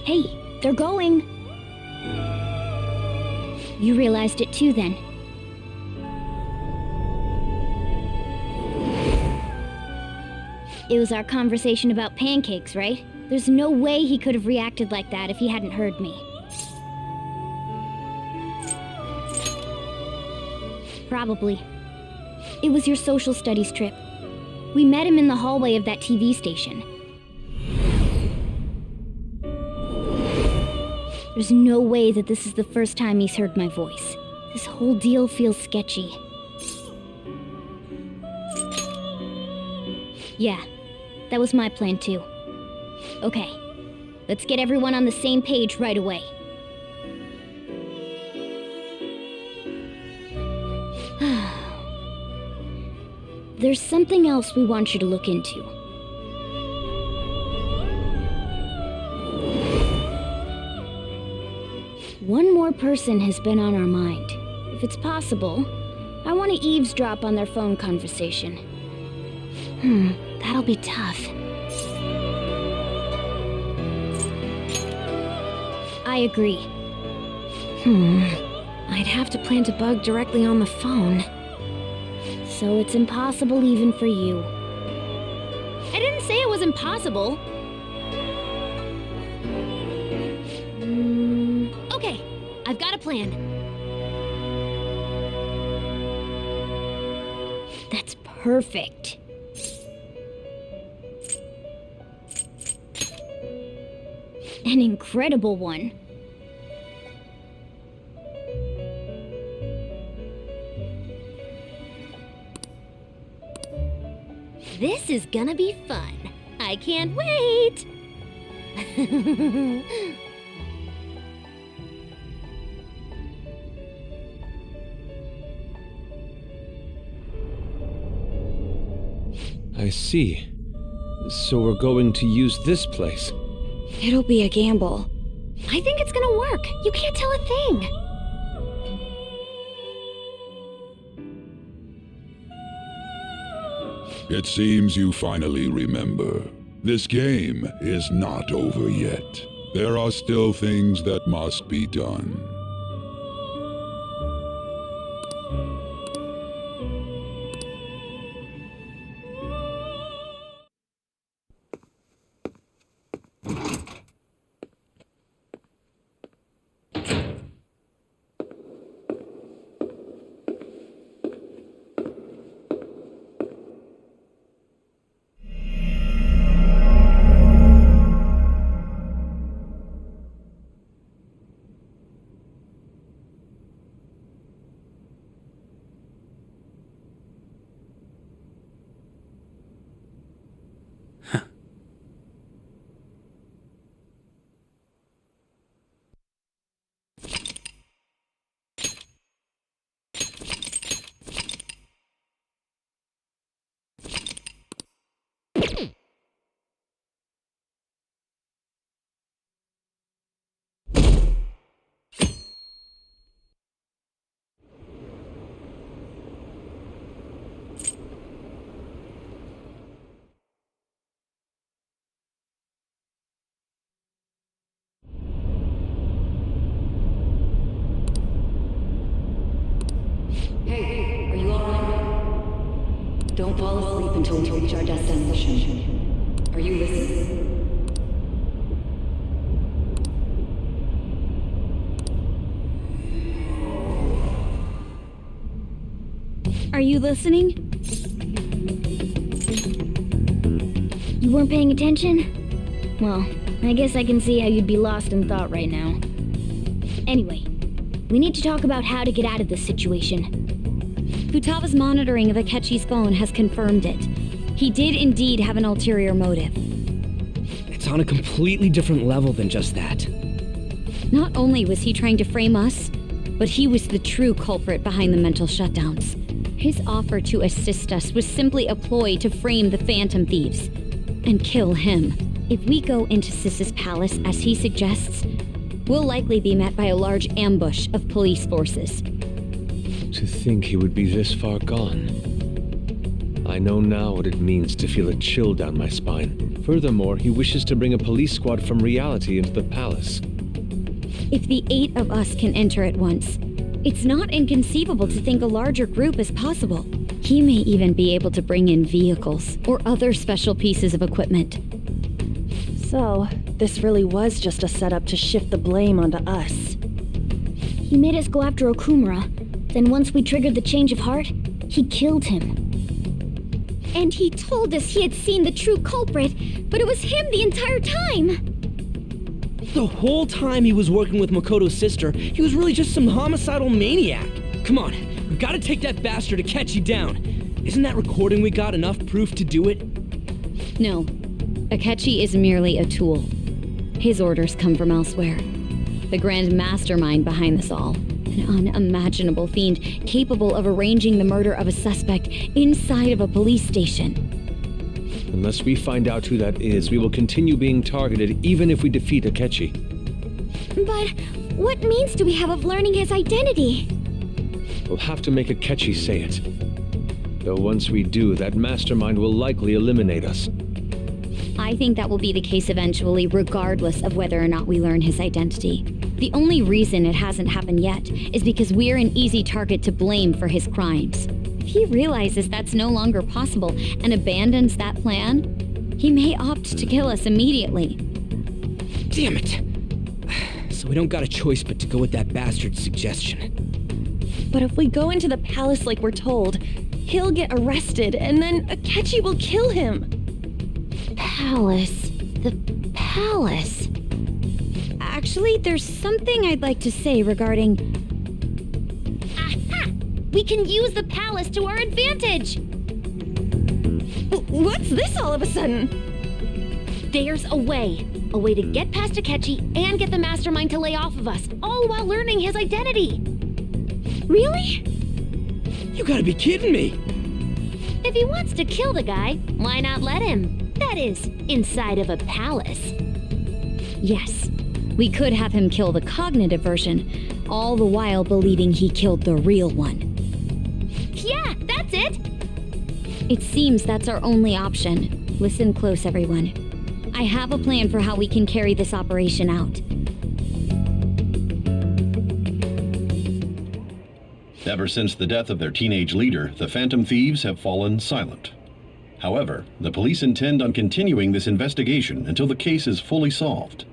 Hey, they're going. You realized it too, then. It was our conversation about pancakes, right? There's no way he could have reacted like that if he hadn't heard me. Probably. It was your social studies trip. We met him in the hallway of that TV station. There's no way that this is the first time he's heard my voice. This whole deal feels sketchy. Yeah, that was my plan too. Okay, let's get everyone on the same page right away. There's something else we want you to look into. One more person has been on our mind. If it's possible, I want to eavesdrop on their phone conversation. That'll be tough. I agree. I'd have to plant a bug directly on the phone. So it's impossible even for you. I didn't say it was impossible. Okay, I've got a plan. That's perfect. An incredible one. This is gonna be fun. I can't wait! I see. So we're going to use this place. It'll be a gamble. I think it's gonna work. You can't tell a thing. It seems you finally remember. This game is not over yet. There are still things that must be done. Hey, are you alright? Don't fall asleep until we reach our destination. Are you listening? Are you listening? You weren't paying attention? Well, I guess I can see how you'd be lost in thought right now. Anyway, we need to talk about how to get out of this situation. Futaga's monitoring of Akechi's phone has confirmed it. He did indeed have an ulterior motive. It's on a completely different level than just that. Not only was he trying to frame us, but he was the true culprit behind the mental shutdowns. His offer to assist us was simply a ploy to frame the Phantom Thieves and kill him. If we go into Sis's palace as he suggests, we'll likely be met by a large ambush of police forces. To think he would be this far gone. I know now what it means to feel a chill down my spine. Furthermore, he wishes to bring a police squad from reality into the palace. If the 8 of us can enter at once, it's not inconceivable to think a larger group is possible. He may even be able to bring in vehicles or other special pieces of equipment. So, this really was just a setup to shift the blame onto us. He made us go after Okumura. Then once we triggered the change of heart, he killed him. And he told us he had seen the true culprit, but it was him the entire time! The whole time he was working with Makoto's sister, he was really just some homicidal maniac. Come on, we've got to take that bastard Akechi down. Isn't that recording we got enough proof to do it? No, Akechi is merely a tool. His orders come from elsewhere. The grand mastermind behind this all. An unimaginable fiend capable of arranging the murder of a suspect inside of a police station. Unless we find out who that is, we will continue being targeted even if we defeat Akechi. But what means do we have of learning his identity? We'll have to make Akechi say it. Though once we do, that mastermind will likely eliminate us. I think that will be the case eventually, regardless of whether or not we learn his identity. The only reason it hasn't happened yet is because we're an easy target to blame for his crimes. If he realizes that's no longer possible and abandons that plan, he may opt to kill us immediately. Damn it! So we don't got a choice but to go with that bastard's suggestion. But if we go into the palace like we're told, he'll get arrested and then Akechi will kill him. Palace. The palace. Actually, there's something I'd like to say regarding... Aha! We can use the palace to our advantage! What's this all of a sudden? There's a way. A way to get past Akechi and get the mastermind to lay off of us, all while learning his identity. Really? You gotta be kidding me! If he wants to kill the guy, why not let him? That is, inside of a palace. Yes. We could have him kill the cognitive version, all the while believing he killed the real one. Yeah, that's it! It seems that's our only option. Listen close, everyone. I have a plan for how we can carry this operation out. Ever since the death of their teenage leader, the Phantom Thieves have fallen silent. However, the police intend on continuing this investigation until the case is fully solved.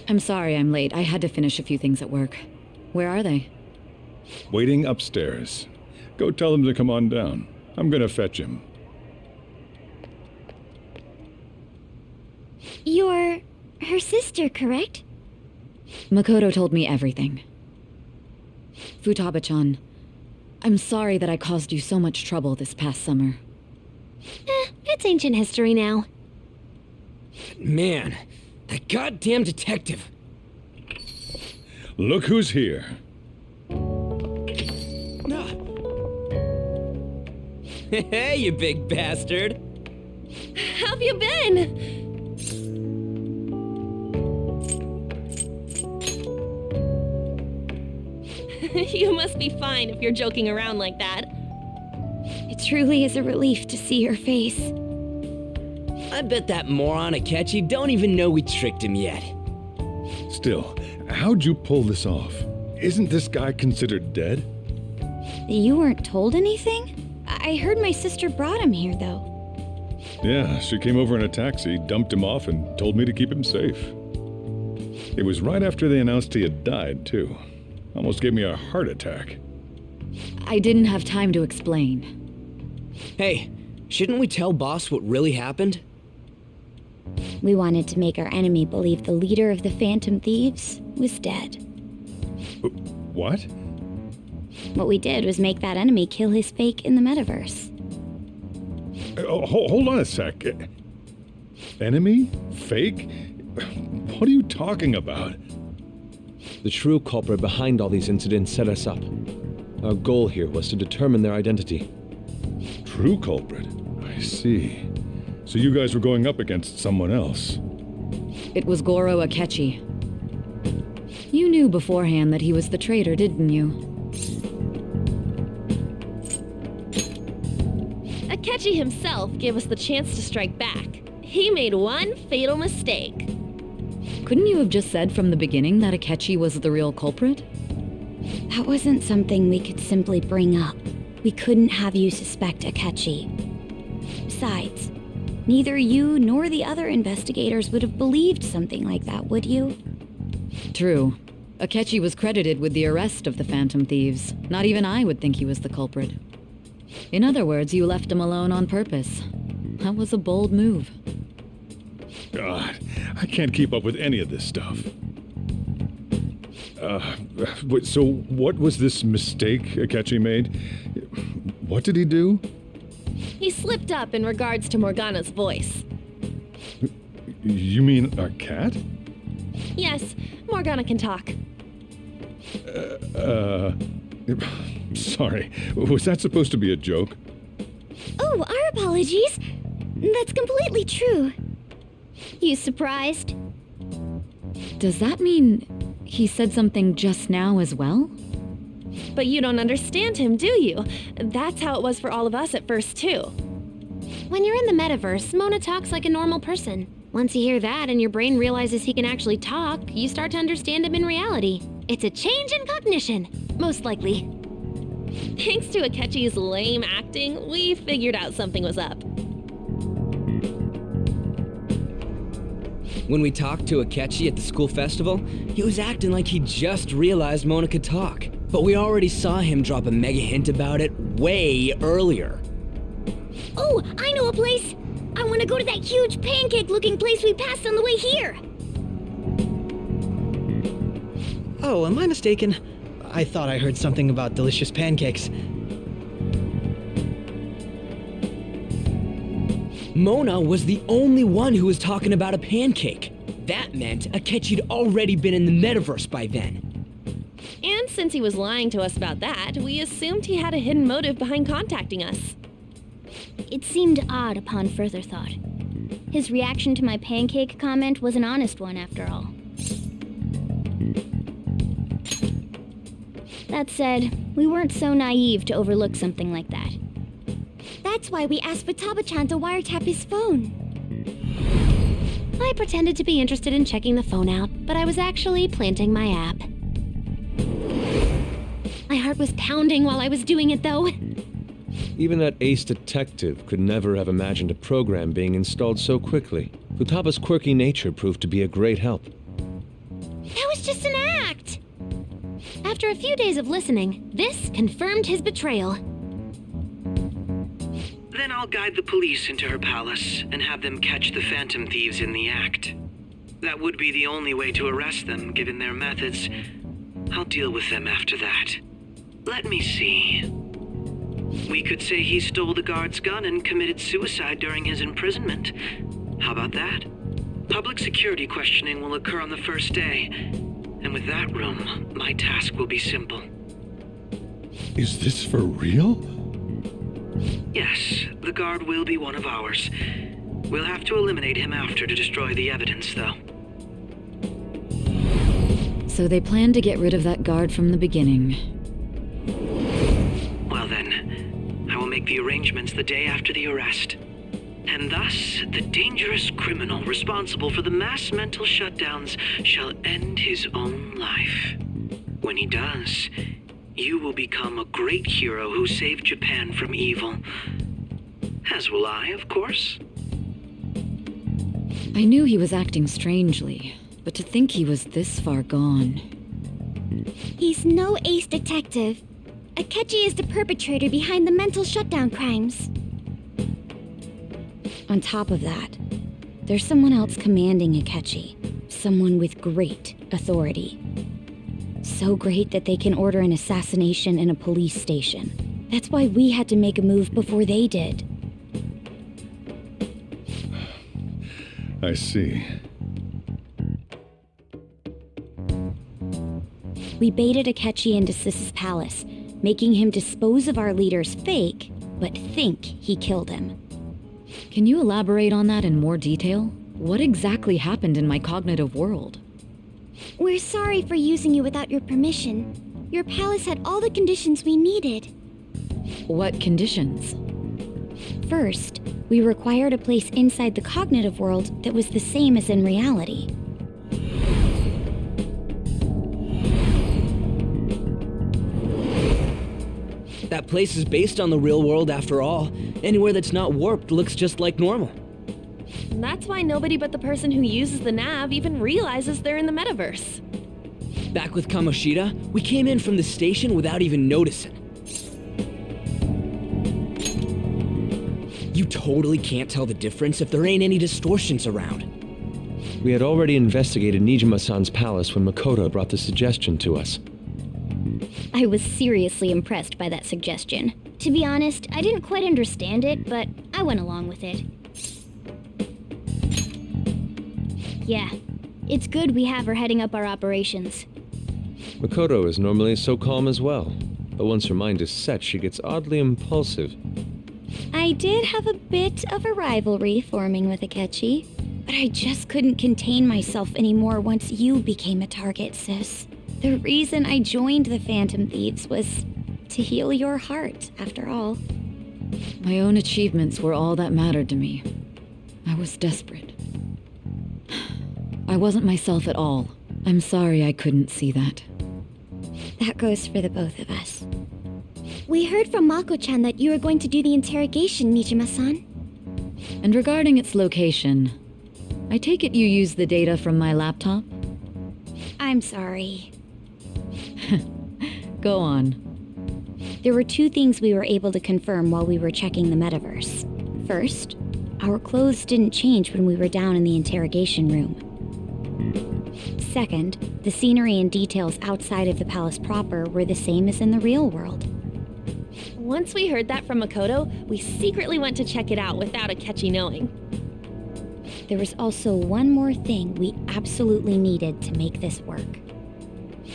I'm sorry I'm late. I had to finish a few things at work. Where are they? Waiting upstairs. Go tell them to come on down. I'm gonna fetch him. You're her sister, correct? Makoto told me everything. Futaba-chan, I'm sorry that I caused you so much trouble this past summer. It's ancient history now. Man, that goddamn detective. Look who's here. Hey, you big bastard. How've you been? You must be fine if you're joking around like that. It truly is a relief to see your face. I bet that moron Akechi don't even know we tricked him yet. Still, how'd you pull this off? Isn't this guy considered dead? You weren't told anything? I heard my sister brought him here, though. Yeah, she came over in a taxi, dumped him off, and told me to keep him safe. It was right after they announced he had died, too. Almost gave me a heart attack. I didn't have time to explain. Hey, shouldn't we tell boss what really happened? We wanted to make our enemy believe the leader of the Phantom Thieves was dead. What? What we did was make that enemy kill his fake in the metaverse. Hold on a sec. Enemy? Fake? What are you talking about? The true culprit behind all these incidents set us up. Our goal here was to determine their identity. True culprit? I see. So you guys were going up against someone else? It was Goro Akechi. You knew beforehand that he was the traitor, didn't you? Akechi himself gave us the chance to strike back. He made one fatal mistake. Couldn't you have just said from the beginning that Akechi was the real culprit? That wasn't something we could simply bring up. We couldn't have you suspect Akechi. Besides, neither you nor the other investigators would have believed something like that, would you? True. Akechi was credited with the arrest of the Phantom Thieves. Not even I would think he was the culprit. In other words, you left him alone on purpose. That was a bold move. God, I can't keep up with any of this stuff. So what was this mistake Akechi made? What did he do? He slipped up in regards to Morgana's voice. You mean a cat? Yes, Morgana can talk. Sorry. Was that supposed to be a joke? Oh, our apologies. That's completely true. You surprised? Does that mean he said something just now as well? But you don't understand him, do you? That's how it was for all of us at first, too. When you're in the metaverse, Mona talks like a normal person. Once you hear that and your brain realizes he can actually talk, you start to understand him in reality. It's a change in cognition, most likely. Thanks to Akechi's lame acting, we figured out something was up. When we talked to Akechi at the school festival, he was acting like he just realized Mona could talk. But we already saw him drop a mega hint about it way earlier. Oh, I know a place! I want to go to that huge pancake-looking place we passed on the way here! Oh, am I mistaken? I thought I heard something about delicious pancakes. Mona was the only one who was talking about a pancake. That meant Akechi'd already been in the metaverse by then. And since he was lying to us about that, we assumed he had a hidden motive behind contacting us. It seemed odd upon further thought. His reaction to my pancake comment was an honest one, after all. That said, we weren't so naive to overlook something like that. That's why we asked Futaba-chan to wiretap his phone. I pretended to be interested in checking the phone out, but I was actually planting my app. My heart was pounding while I was doing it, though. Even that ace detective could never have imagined a program being installed so quickly. Futaba's quirky nature proved to be a great help. That was just an act! After a few days of listening, this confirmed his betrayal. Then I'll guide the police into her palace and have them catch the Phantom Thieves in the act. That would be the only way to arrest them, given their methods. I'll deal with them after that. Let me see. We could say he stole the guard's gun and committed suicide during his imprisonment. How about that? Public security questioning will occur on the first day. And with that room, my task will be simple. Is this for real? Yes, the guard will be one of ours. We'll have to eliminate him after to destroy the evidence, though. So they planned to get rid of that guard from the beginning. Well then, I will make the arrangements the day after the arrest. And thus, the dangerous criminal responsible for the mass mental shutdowns shall end his own life. When he does, you will become a great hero who saved Japan from evil. As will I, of course. I knew he was acting strangely, but to think he was this far gone. He's no ace detective. Akechi is the perpetrator behind the mental shutdown crimes. On top of that, there's someone else commanding Akechi. Someone with great authority. So great that they can order an assassination in a police station. That's why we had to make a move before they did. I see. We baited Akechi into Sis's palace, making him dispose of our leader's fake, but think he killed him. Can you elaborate on that in more detail? What exactly happened in my cognitive world? We're sorry for using you without your permission. Your palace had all the conditions we needed. What conditions? First, we required a place inside the cognitive world that was the same as in reality. That place is based on the real world after all. Anywhere that's not warped looks just like normal. That's why nobody but the person who uses the nav even realizes they're in the metaverse. Back with Kamoshida, we came in from the station without even noticing. You totally can't tell the difference if there ain't any distortions around. We had already investigated Nijima-san's palace when Makoto brought the suggestion to us. I was seriously impressed by that suggestion. To be honest, I didn't quite understand it, but I went along with it. Yeah, it's good we have her heading up our operations. Makoto is normally so calm as well, but once her mind is set, she gets oddly impulsive. I did have a bit of a rivalry forming with Akechi, but I just couldn't contain myself anymore once you became a target, sis. The reason I joined the Phantom Thieves was to heal your heart, after all. My own achievements were all that mattered to me. I was desperate. I wasn't myself at all. I'm sorry I couldn't see that. That goes for the both of us. We heard from Mako-chan that you were going to do the interrogation, Nijima-san. And regarding its location, I take it you used the data from my laptop? I'm sorry. Go on. There were two things we were able to confirm while we were checking the metaverse. First, our clothes didn't change when we were down in the interrogation room. Second, the scenery and details outside of the palace proper were the same as in the real world. Once we heard that from Makoto, we secretly went to check it out without Akechi knowing. There was also one more thing we absolutely needed to make this work.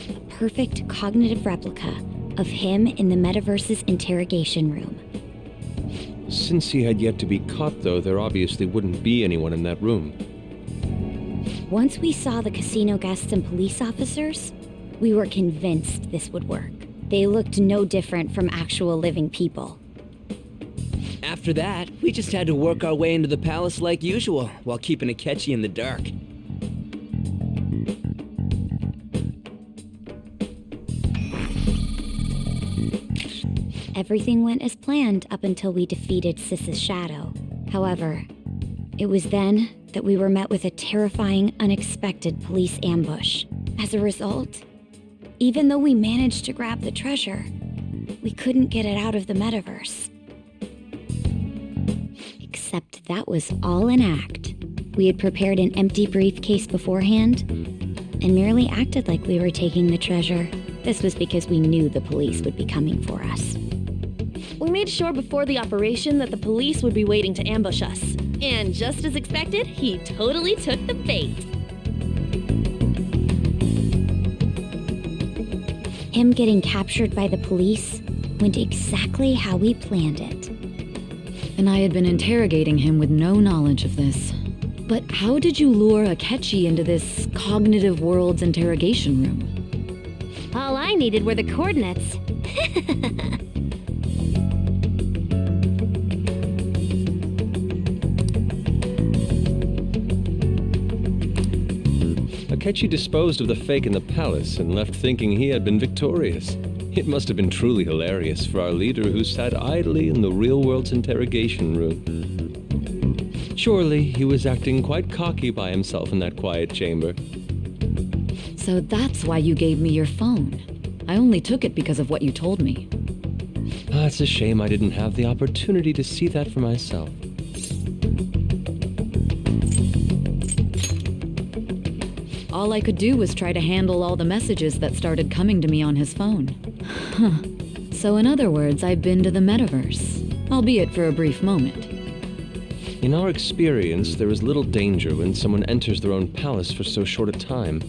A perfect cognitive replica of him in the metaverse's interrogation room. Since he had yet to be caught, though, there obviously wouldn't be anyone in that room. Once we saw the casino guests and police officers, we were convinced this would work. They looked no different from actual living people. After that, we just had to work our way into the palace like usual, while keeping Akechi in the dark. Everything went as planned up until we defeated Sis's shadow. However, it was then that we were met with a terrifying, unexpected police ambush. As a result, even though we managed to grab the treasure, we couldn't get it out of the metaverse. Except that was all an act. We had prepared an empty briefcase beforehand and merely acted like we were taking the treasure. This was because we knew the police would be coming for us. We made sure before the operation that the police would be waiting to ambush us. And just as expected, he totally took the bait. Him getting captured by the police went exactly how we planned it. And I had been interrogating him with no knowledge of this. But how did you lure Akechi into this cognitive worlds interrogation room? All I needed were the coordinates. Akechi disposed of the fake in the palace and left thinking he had been victorious. It must have been truly hilarious for our leader who sat idly in the real world's interrogation room. Surely he was acting quite cocky by himself in that quiet chamber. So that's why you gave me your phone. I only took it because of what you told me. It's a shame I didn't have the opportunity to see that for myself. All I could do was try to handle all the messages that started coming to me on his phone. Huh. So in other words, I've been to the metaverse, albeit for a brief moment. In our experience, there is little danger when someone enters their own palace for so short a time.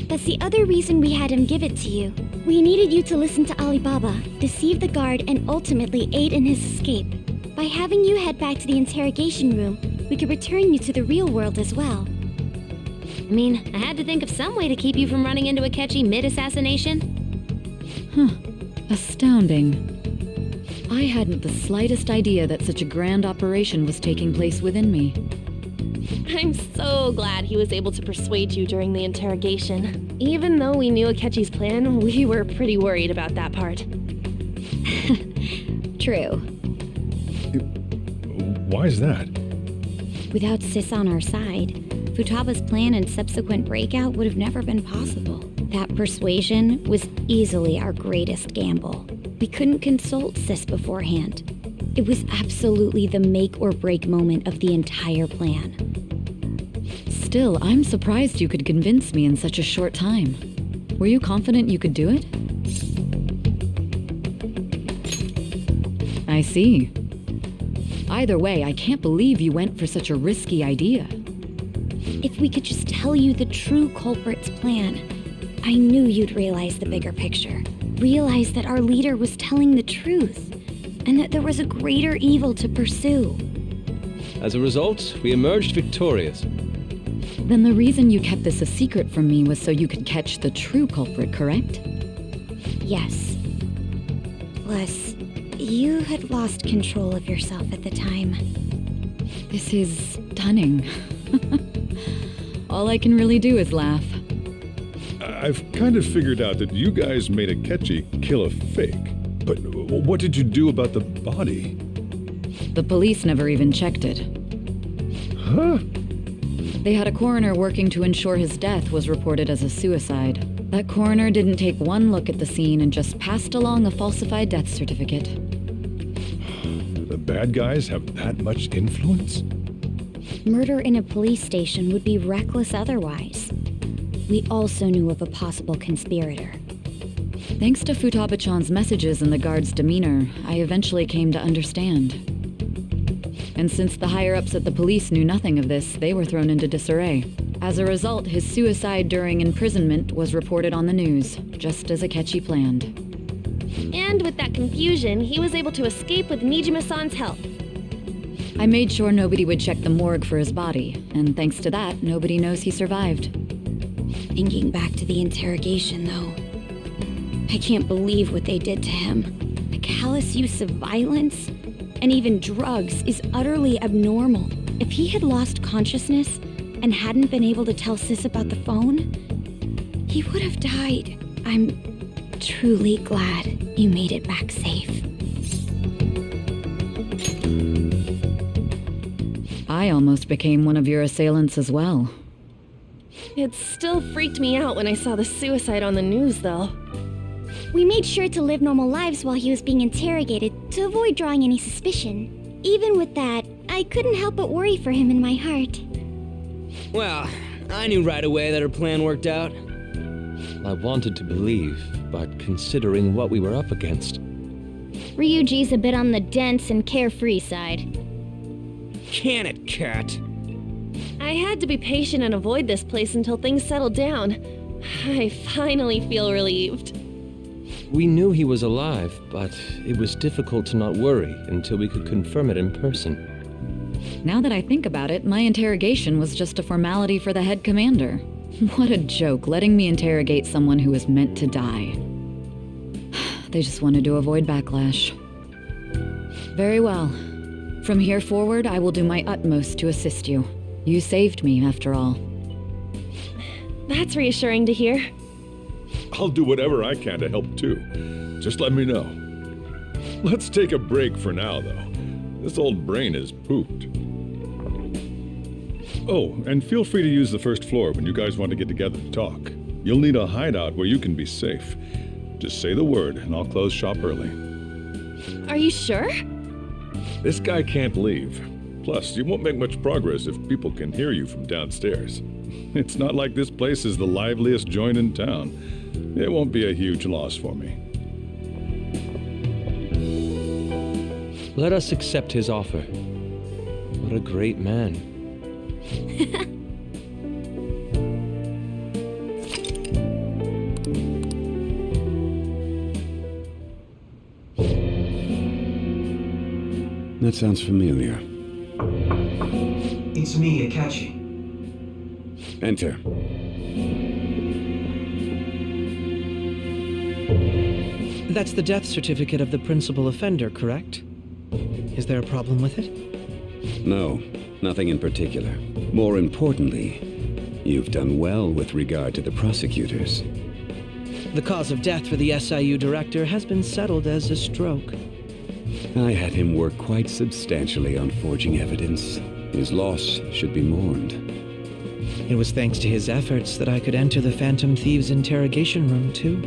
That's the other reason we had him give it to you. We needed you to listen to Alibaba, deceive the guard, and ultimately aid in his escape. By having you head back to the interrogation room, we could return you to the real world as well. I mean, I had to think of some way to keep you from running into Akechi mid-assassination. Astounding. I hadn't the slightest idea that such a grand operation was taking place within me. I'm so glad he was able to persuade you during the interrogation. Even though we knew Akechi's plan, we were pretty worried about that part. True. Why is that? Without Sis on our side, Futaba's plan and subsequent breakout would have never been possible. That persuasion was easily our greatest gamble. We couldn't consult Sis beforehand. It was absolutely the make or break moment of the entire plan. Still, I'm surprised you could convince me in such a short time. Were you confident you could do it? I see. Either way, I can't believe you went for such a risky idea. If we could just tell you the true culprit's plan, I knew you'd realize the bigger picture. Realize that our leader was telling the truth, and that there was a greater evil to pursue. As a result, we emerged victorious. Then the reason you kept this a secret from me was so you could catch the true culprit, correct? Yes. Plus, you had lost control of yourself at the time. This is stunning. All I can really do is laugh. I've kind of figured out that you guys made Akechi kill a fake. But what did you do about the body? The police never even checked it. Huh? They had a coroner working to ensure his death was reported as a suicide. That coroner didn't take one look at the scene and just passed along a falsified death certificate. The bad guys have that much influence? Murder in a police station would be reckless otherwise. We also knew of a possible conspirator. Thanks to Futaba-chan's messages and the guard's demeanor, I eventually came to understand. And since the higher-ups at the police knew nothing of this, they were thrown into disarray. As a result, his suicide during imprisonment was reported on the news, just as Akechi planned. And with that confusion, he was able to escape with Nijima-san's help. I made sure nobody would check the morgue for his body, and thanks to that, nobody knows he survived. Thinking back to the interrogation, though, I can't believe what they did to him. The callous use of violence and even drugs is utterly abnormal. If he had lost consciousness and hadn't been able to tell Sis about the phone, he would have died. I'm truly glad you made it back safe. I almost became one of your assailants as well. It still freaked me out when I saw the suicide on the news, though. We made sure to live normal lives while he was being interrogated to avoid drawing any suspicion. Even with that, I couldn't help but worry for him in my heart. Well, I knew right away that her plan worked out. I wanted to believe, but considering what we were up against... Ryuji's a bit on the dense and carefree side. Can it, Cat? I had to be patient and avoid this place until things settled down. I finally feel relieved. We knew he was alive, but it was difficult to not worry until we could confirm it in person. Now that I think about it, my interrogation was just a formality for the head commander. What a joke, letting me interrogate someone who was meant to die. They just wanted to avoid backlash. Very well. From here forward, I will do my utmost to assist you. You saved me, after all. That's reassuring to hear. I'll do whatever I can to help too. Just let me know. Let's take a break for now, though. This old brain is pooped. Oh, and feel free to use the first floor when you guys want to get together to talk. You'll need a hideout where you can be safe. Just say the word, and I'll close shop early. Are you sure? This guy can't leave. Plus, you won't make much progress if people can hear you from downstairs. It's not like this place is the liveliest joint in town. It won't be a huge loss for me. Let us accept his offer. What a great man. That sounds familiar. It's me, Akechi. Enter. That's the death certificate of the principal offender, correct? Is there a problem with it? No, nothing in particular. More importantly, you've done well with regard to the prosecutors. The cause of death for the SIU director has been settled as a stroke. I had him work quite substantially on forging evidence. His loss should be mourned. It was thanks to his efforts that I could enter the Phantom Thieves' interrogation room, too.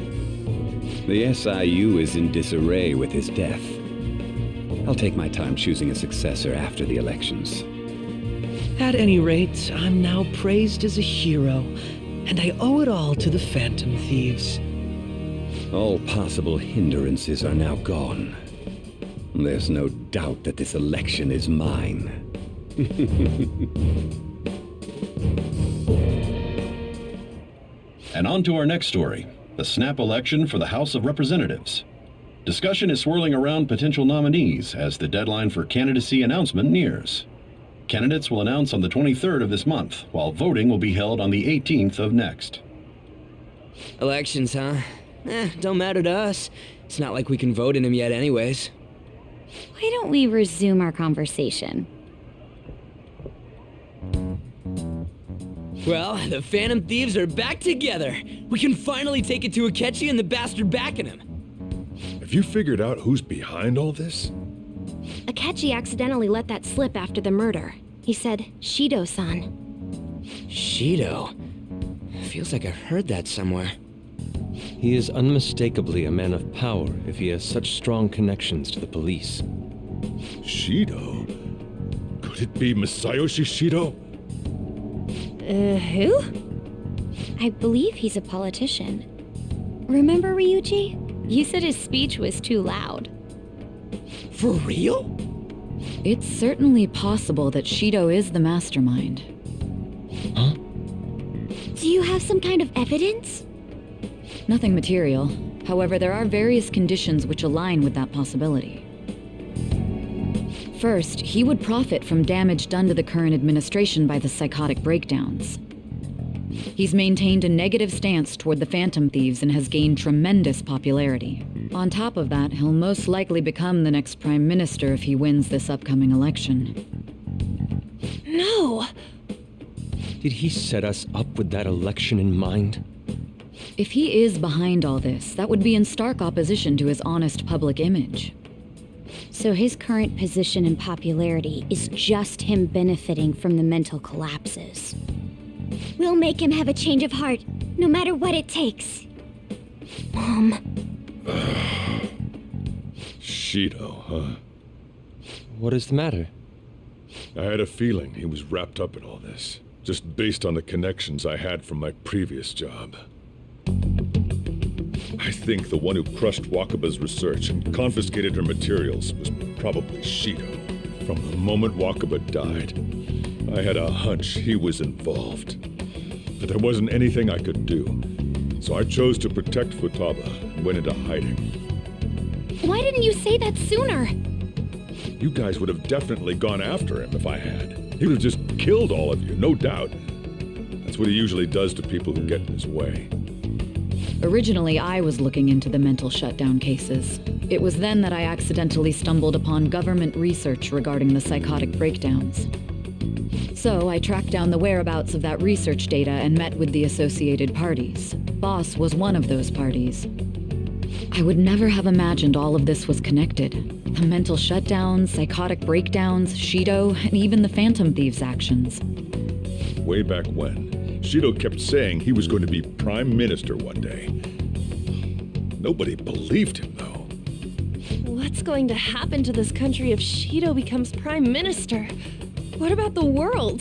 The SIU is in disarray with his death. I'll take my time choosing a successor after the elections. At any rate, I'm now praised as a hero, and I owe it all to the Phantom Thieves. All possible hindrances are now gone. There's no doubt that this election is mine. And on to our next story, the snap election for the House of Representatives. Discussion is swirling around potential nominees as the deadline for candidacy announcement nears. Candidates will announce on the 23rd of this month, while voting will be held on the 18th of next. Elections, huh? Don't matter to us. It's not like we can vote in them yet anyways. Why don't we resume our conversation? Well, the Phantom Thieves are back together. We can finally take it to Akechi and the bastard backing him. Have you figured out who's behind all this? Akechi accidentally let that slip after the murder. He said, Shido-san. Shido? Feels like I've heard that somewhere. He is unmistakably a man of power if he has such strong connections to the police. Shido? Could it be Masayoshi Shido? Who? I believe he's a politician. Remember Ryuji? You said his speech was too loud. For real? It's certainly possible that Shido is the mastermind. Huh? Do you have some kind of evidence? Nothing material, However, there are various conditions which align with that possibility. First, he would profit from damage done to the current administration by the psychotic breakdowns. He's maintained a negative stance toward the Phantom Thieves and has gained tremendous popularity. On top of that, he'll most likely become the next Prime Minister if he wins this upcoming election. No! Did he set us up with that election in mind? If he is behind all this, that would be in stark opposition to his honest public image. So his current position and popularity is just him benefiting from the mental collapses. We'll make him have a change of heart, no matter what it takes. Mom. Shido, huh? What is the matter? I had a feeling he was wrapped up in all this, just based on the connections I had from my previous job. I think the one who crushed Wakaba's research and confiscated her materials was probably Shido. From the moment Wakaba died, I had a hunch he was involved. But there wasn't anything I could do, so I chose to protect Futaba and went into hiding. Why didn't you say that sooner? You guys would have definitely gone after him if I had. He would have just killed all of you, no doubt. That's what he usually does to people who get in his way. Originally, I was looking into the mental shutdown cases. It was then that I accidentally stumbled upon government research regarding the psychotic breakdowns. So I tracked down the whereabouts of that research data and met with the associated parties. Boss was one of those parties. I would never have imagined all of this was connected. The mental shutdowns, psychotic breakdowns, Shido, and even the Phantom Thieves' actions. Way back when, Shido kept saying he was going to be Prime Minister one day. Nobody believed him, though. What's going to happen to this country if Shido becomes Prime Minister? What about the world?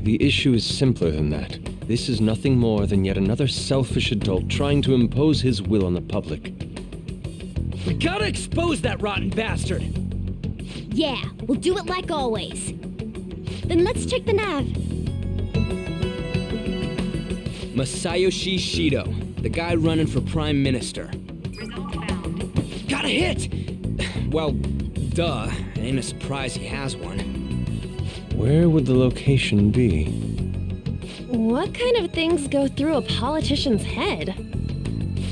The issue is simpler than that. This is nothing more than yet another selfish adult trying to impose his will on the public. We gotta expose that rotten bastard! Yeah, we'll do it like always. Then let's check the nav. Masayoshi Shido, the guy running for Prime Minister. Got a hit! Well, duh. It ain't a surprise he has one. Where would the location be? What kind of things go through a politician's head?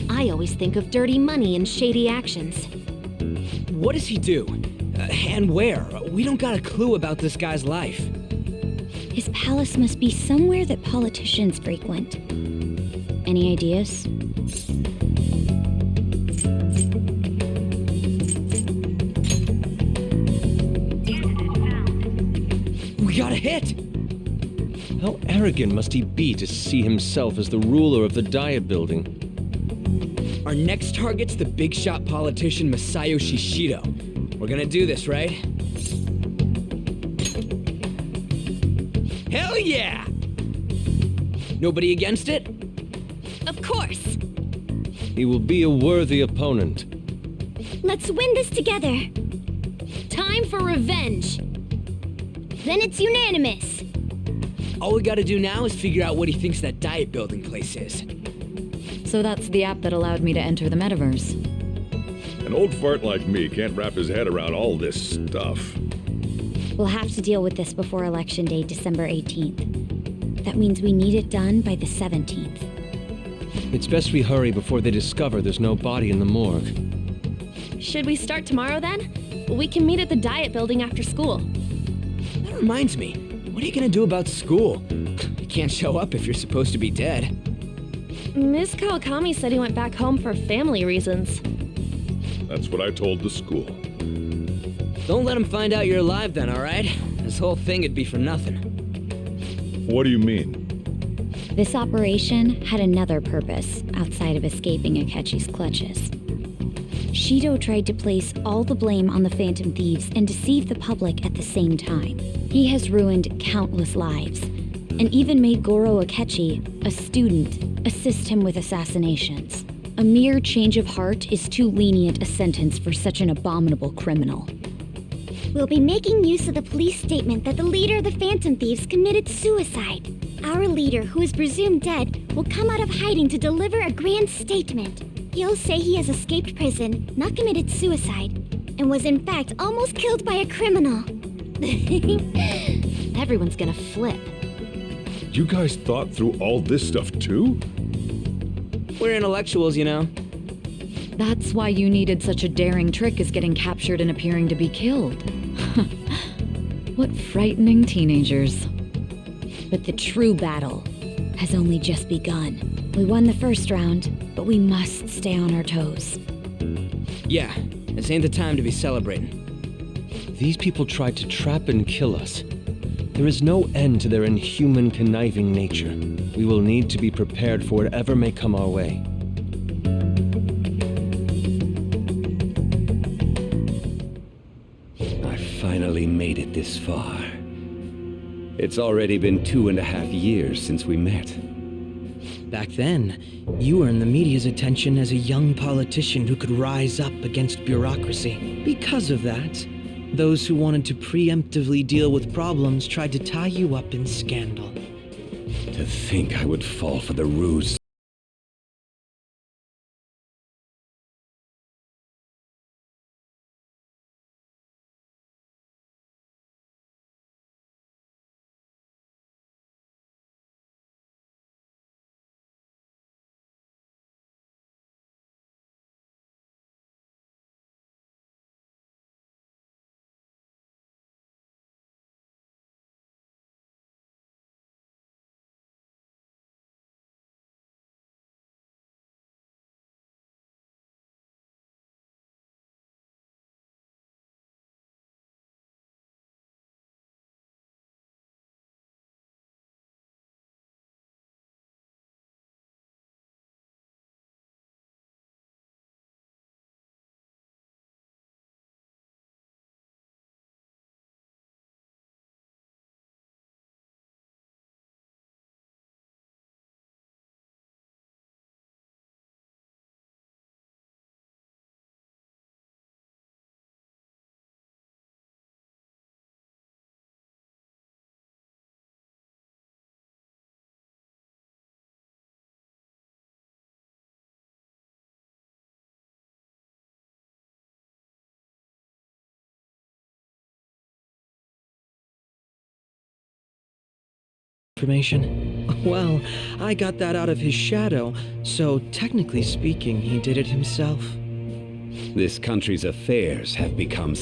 I always think of dirty money and shady actions. What does he do? And where? We don't got a clue about this guy's life. His palace must be somewhere that politicians frequent. Any ideas? We got a hit! How arrogant must he be to see himself as the ruler of the Diet Building? Our next target's the big shot politician Masayoshi Shido. We're gonna do this, right? Hell yeah! Nobody against it? Of course! He will be a worthy opponent. Let's win this together. Time for revenge. Then it's unanimous. All we gotta do now is figure out what he thinks that Diet Building place is. So that's the app that allowed me to enter the metaverse. An old fart like me can't wrap his head around all this stuff. We'll have to deal with this before Election Day, December 18th. That means we need it done by the 17th. It's best we hurry before they discover there's no body in the morgue. Should we start tomorrow then? We can meet at the Diet Building after school. That reminds me, what are you gonna do about school? You can't show up if you're supposed to be dead. Ms. Kawakami said he went back home for family reasons. That's what I told the school. Don't let him find out you're alive then, alright? This whole thing would be for nothing. What do you mean? This operation had another purpose outside of escaping Akechi's clutches. Shido tried to place all the blame on the Phantom Thieves and deceive the public at the same time. He has ruined countless lives, and even made Goro Akechi, a student, assist him with assassinations. A mere change of heart is too lenient a sentence for such an abominable criminal. We'll be making use of the police statement that the leader of the Phantom Thieves committed suicide. Our leader, who is presumed dead, will come out of hiding to deliver a grand statement. He'll say he has escaped prison, not committed suicide, and was in fact almost killed by a criminal. Everyone's gonna flip. You guys thought through all this stuff too? We're intellectuals, you know. That's why you needed such a daring trick as getting captured and appearing to be killed. What frightening teenagers. But the true battle has only just begun. We won the first round, but we must stay on our toes. Yeah, this ain't the time to be celebrating. These people tried to trap and kill us. There is no end to their inhuman, conniving nature. We will need to be prepared for whatever may come our way. I finally made it this far. It's already been 2.5 years since we met. Back then, you were in the media's attention as a young politician who could rise up against bureaucracy. Because of that, those who wanted to preemptively deal with problems tried to tie you up in scandal. To think I would fall for the ruse. Information? Well, I got that out of his shadow, so technically speaking, he did it himself. This country's affairs have become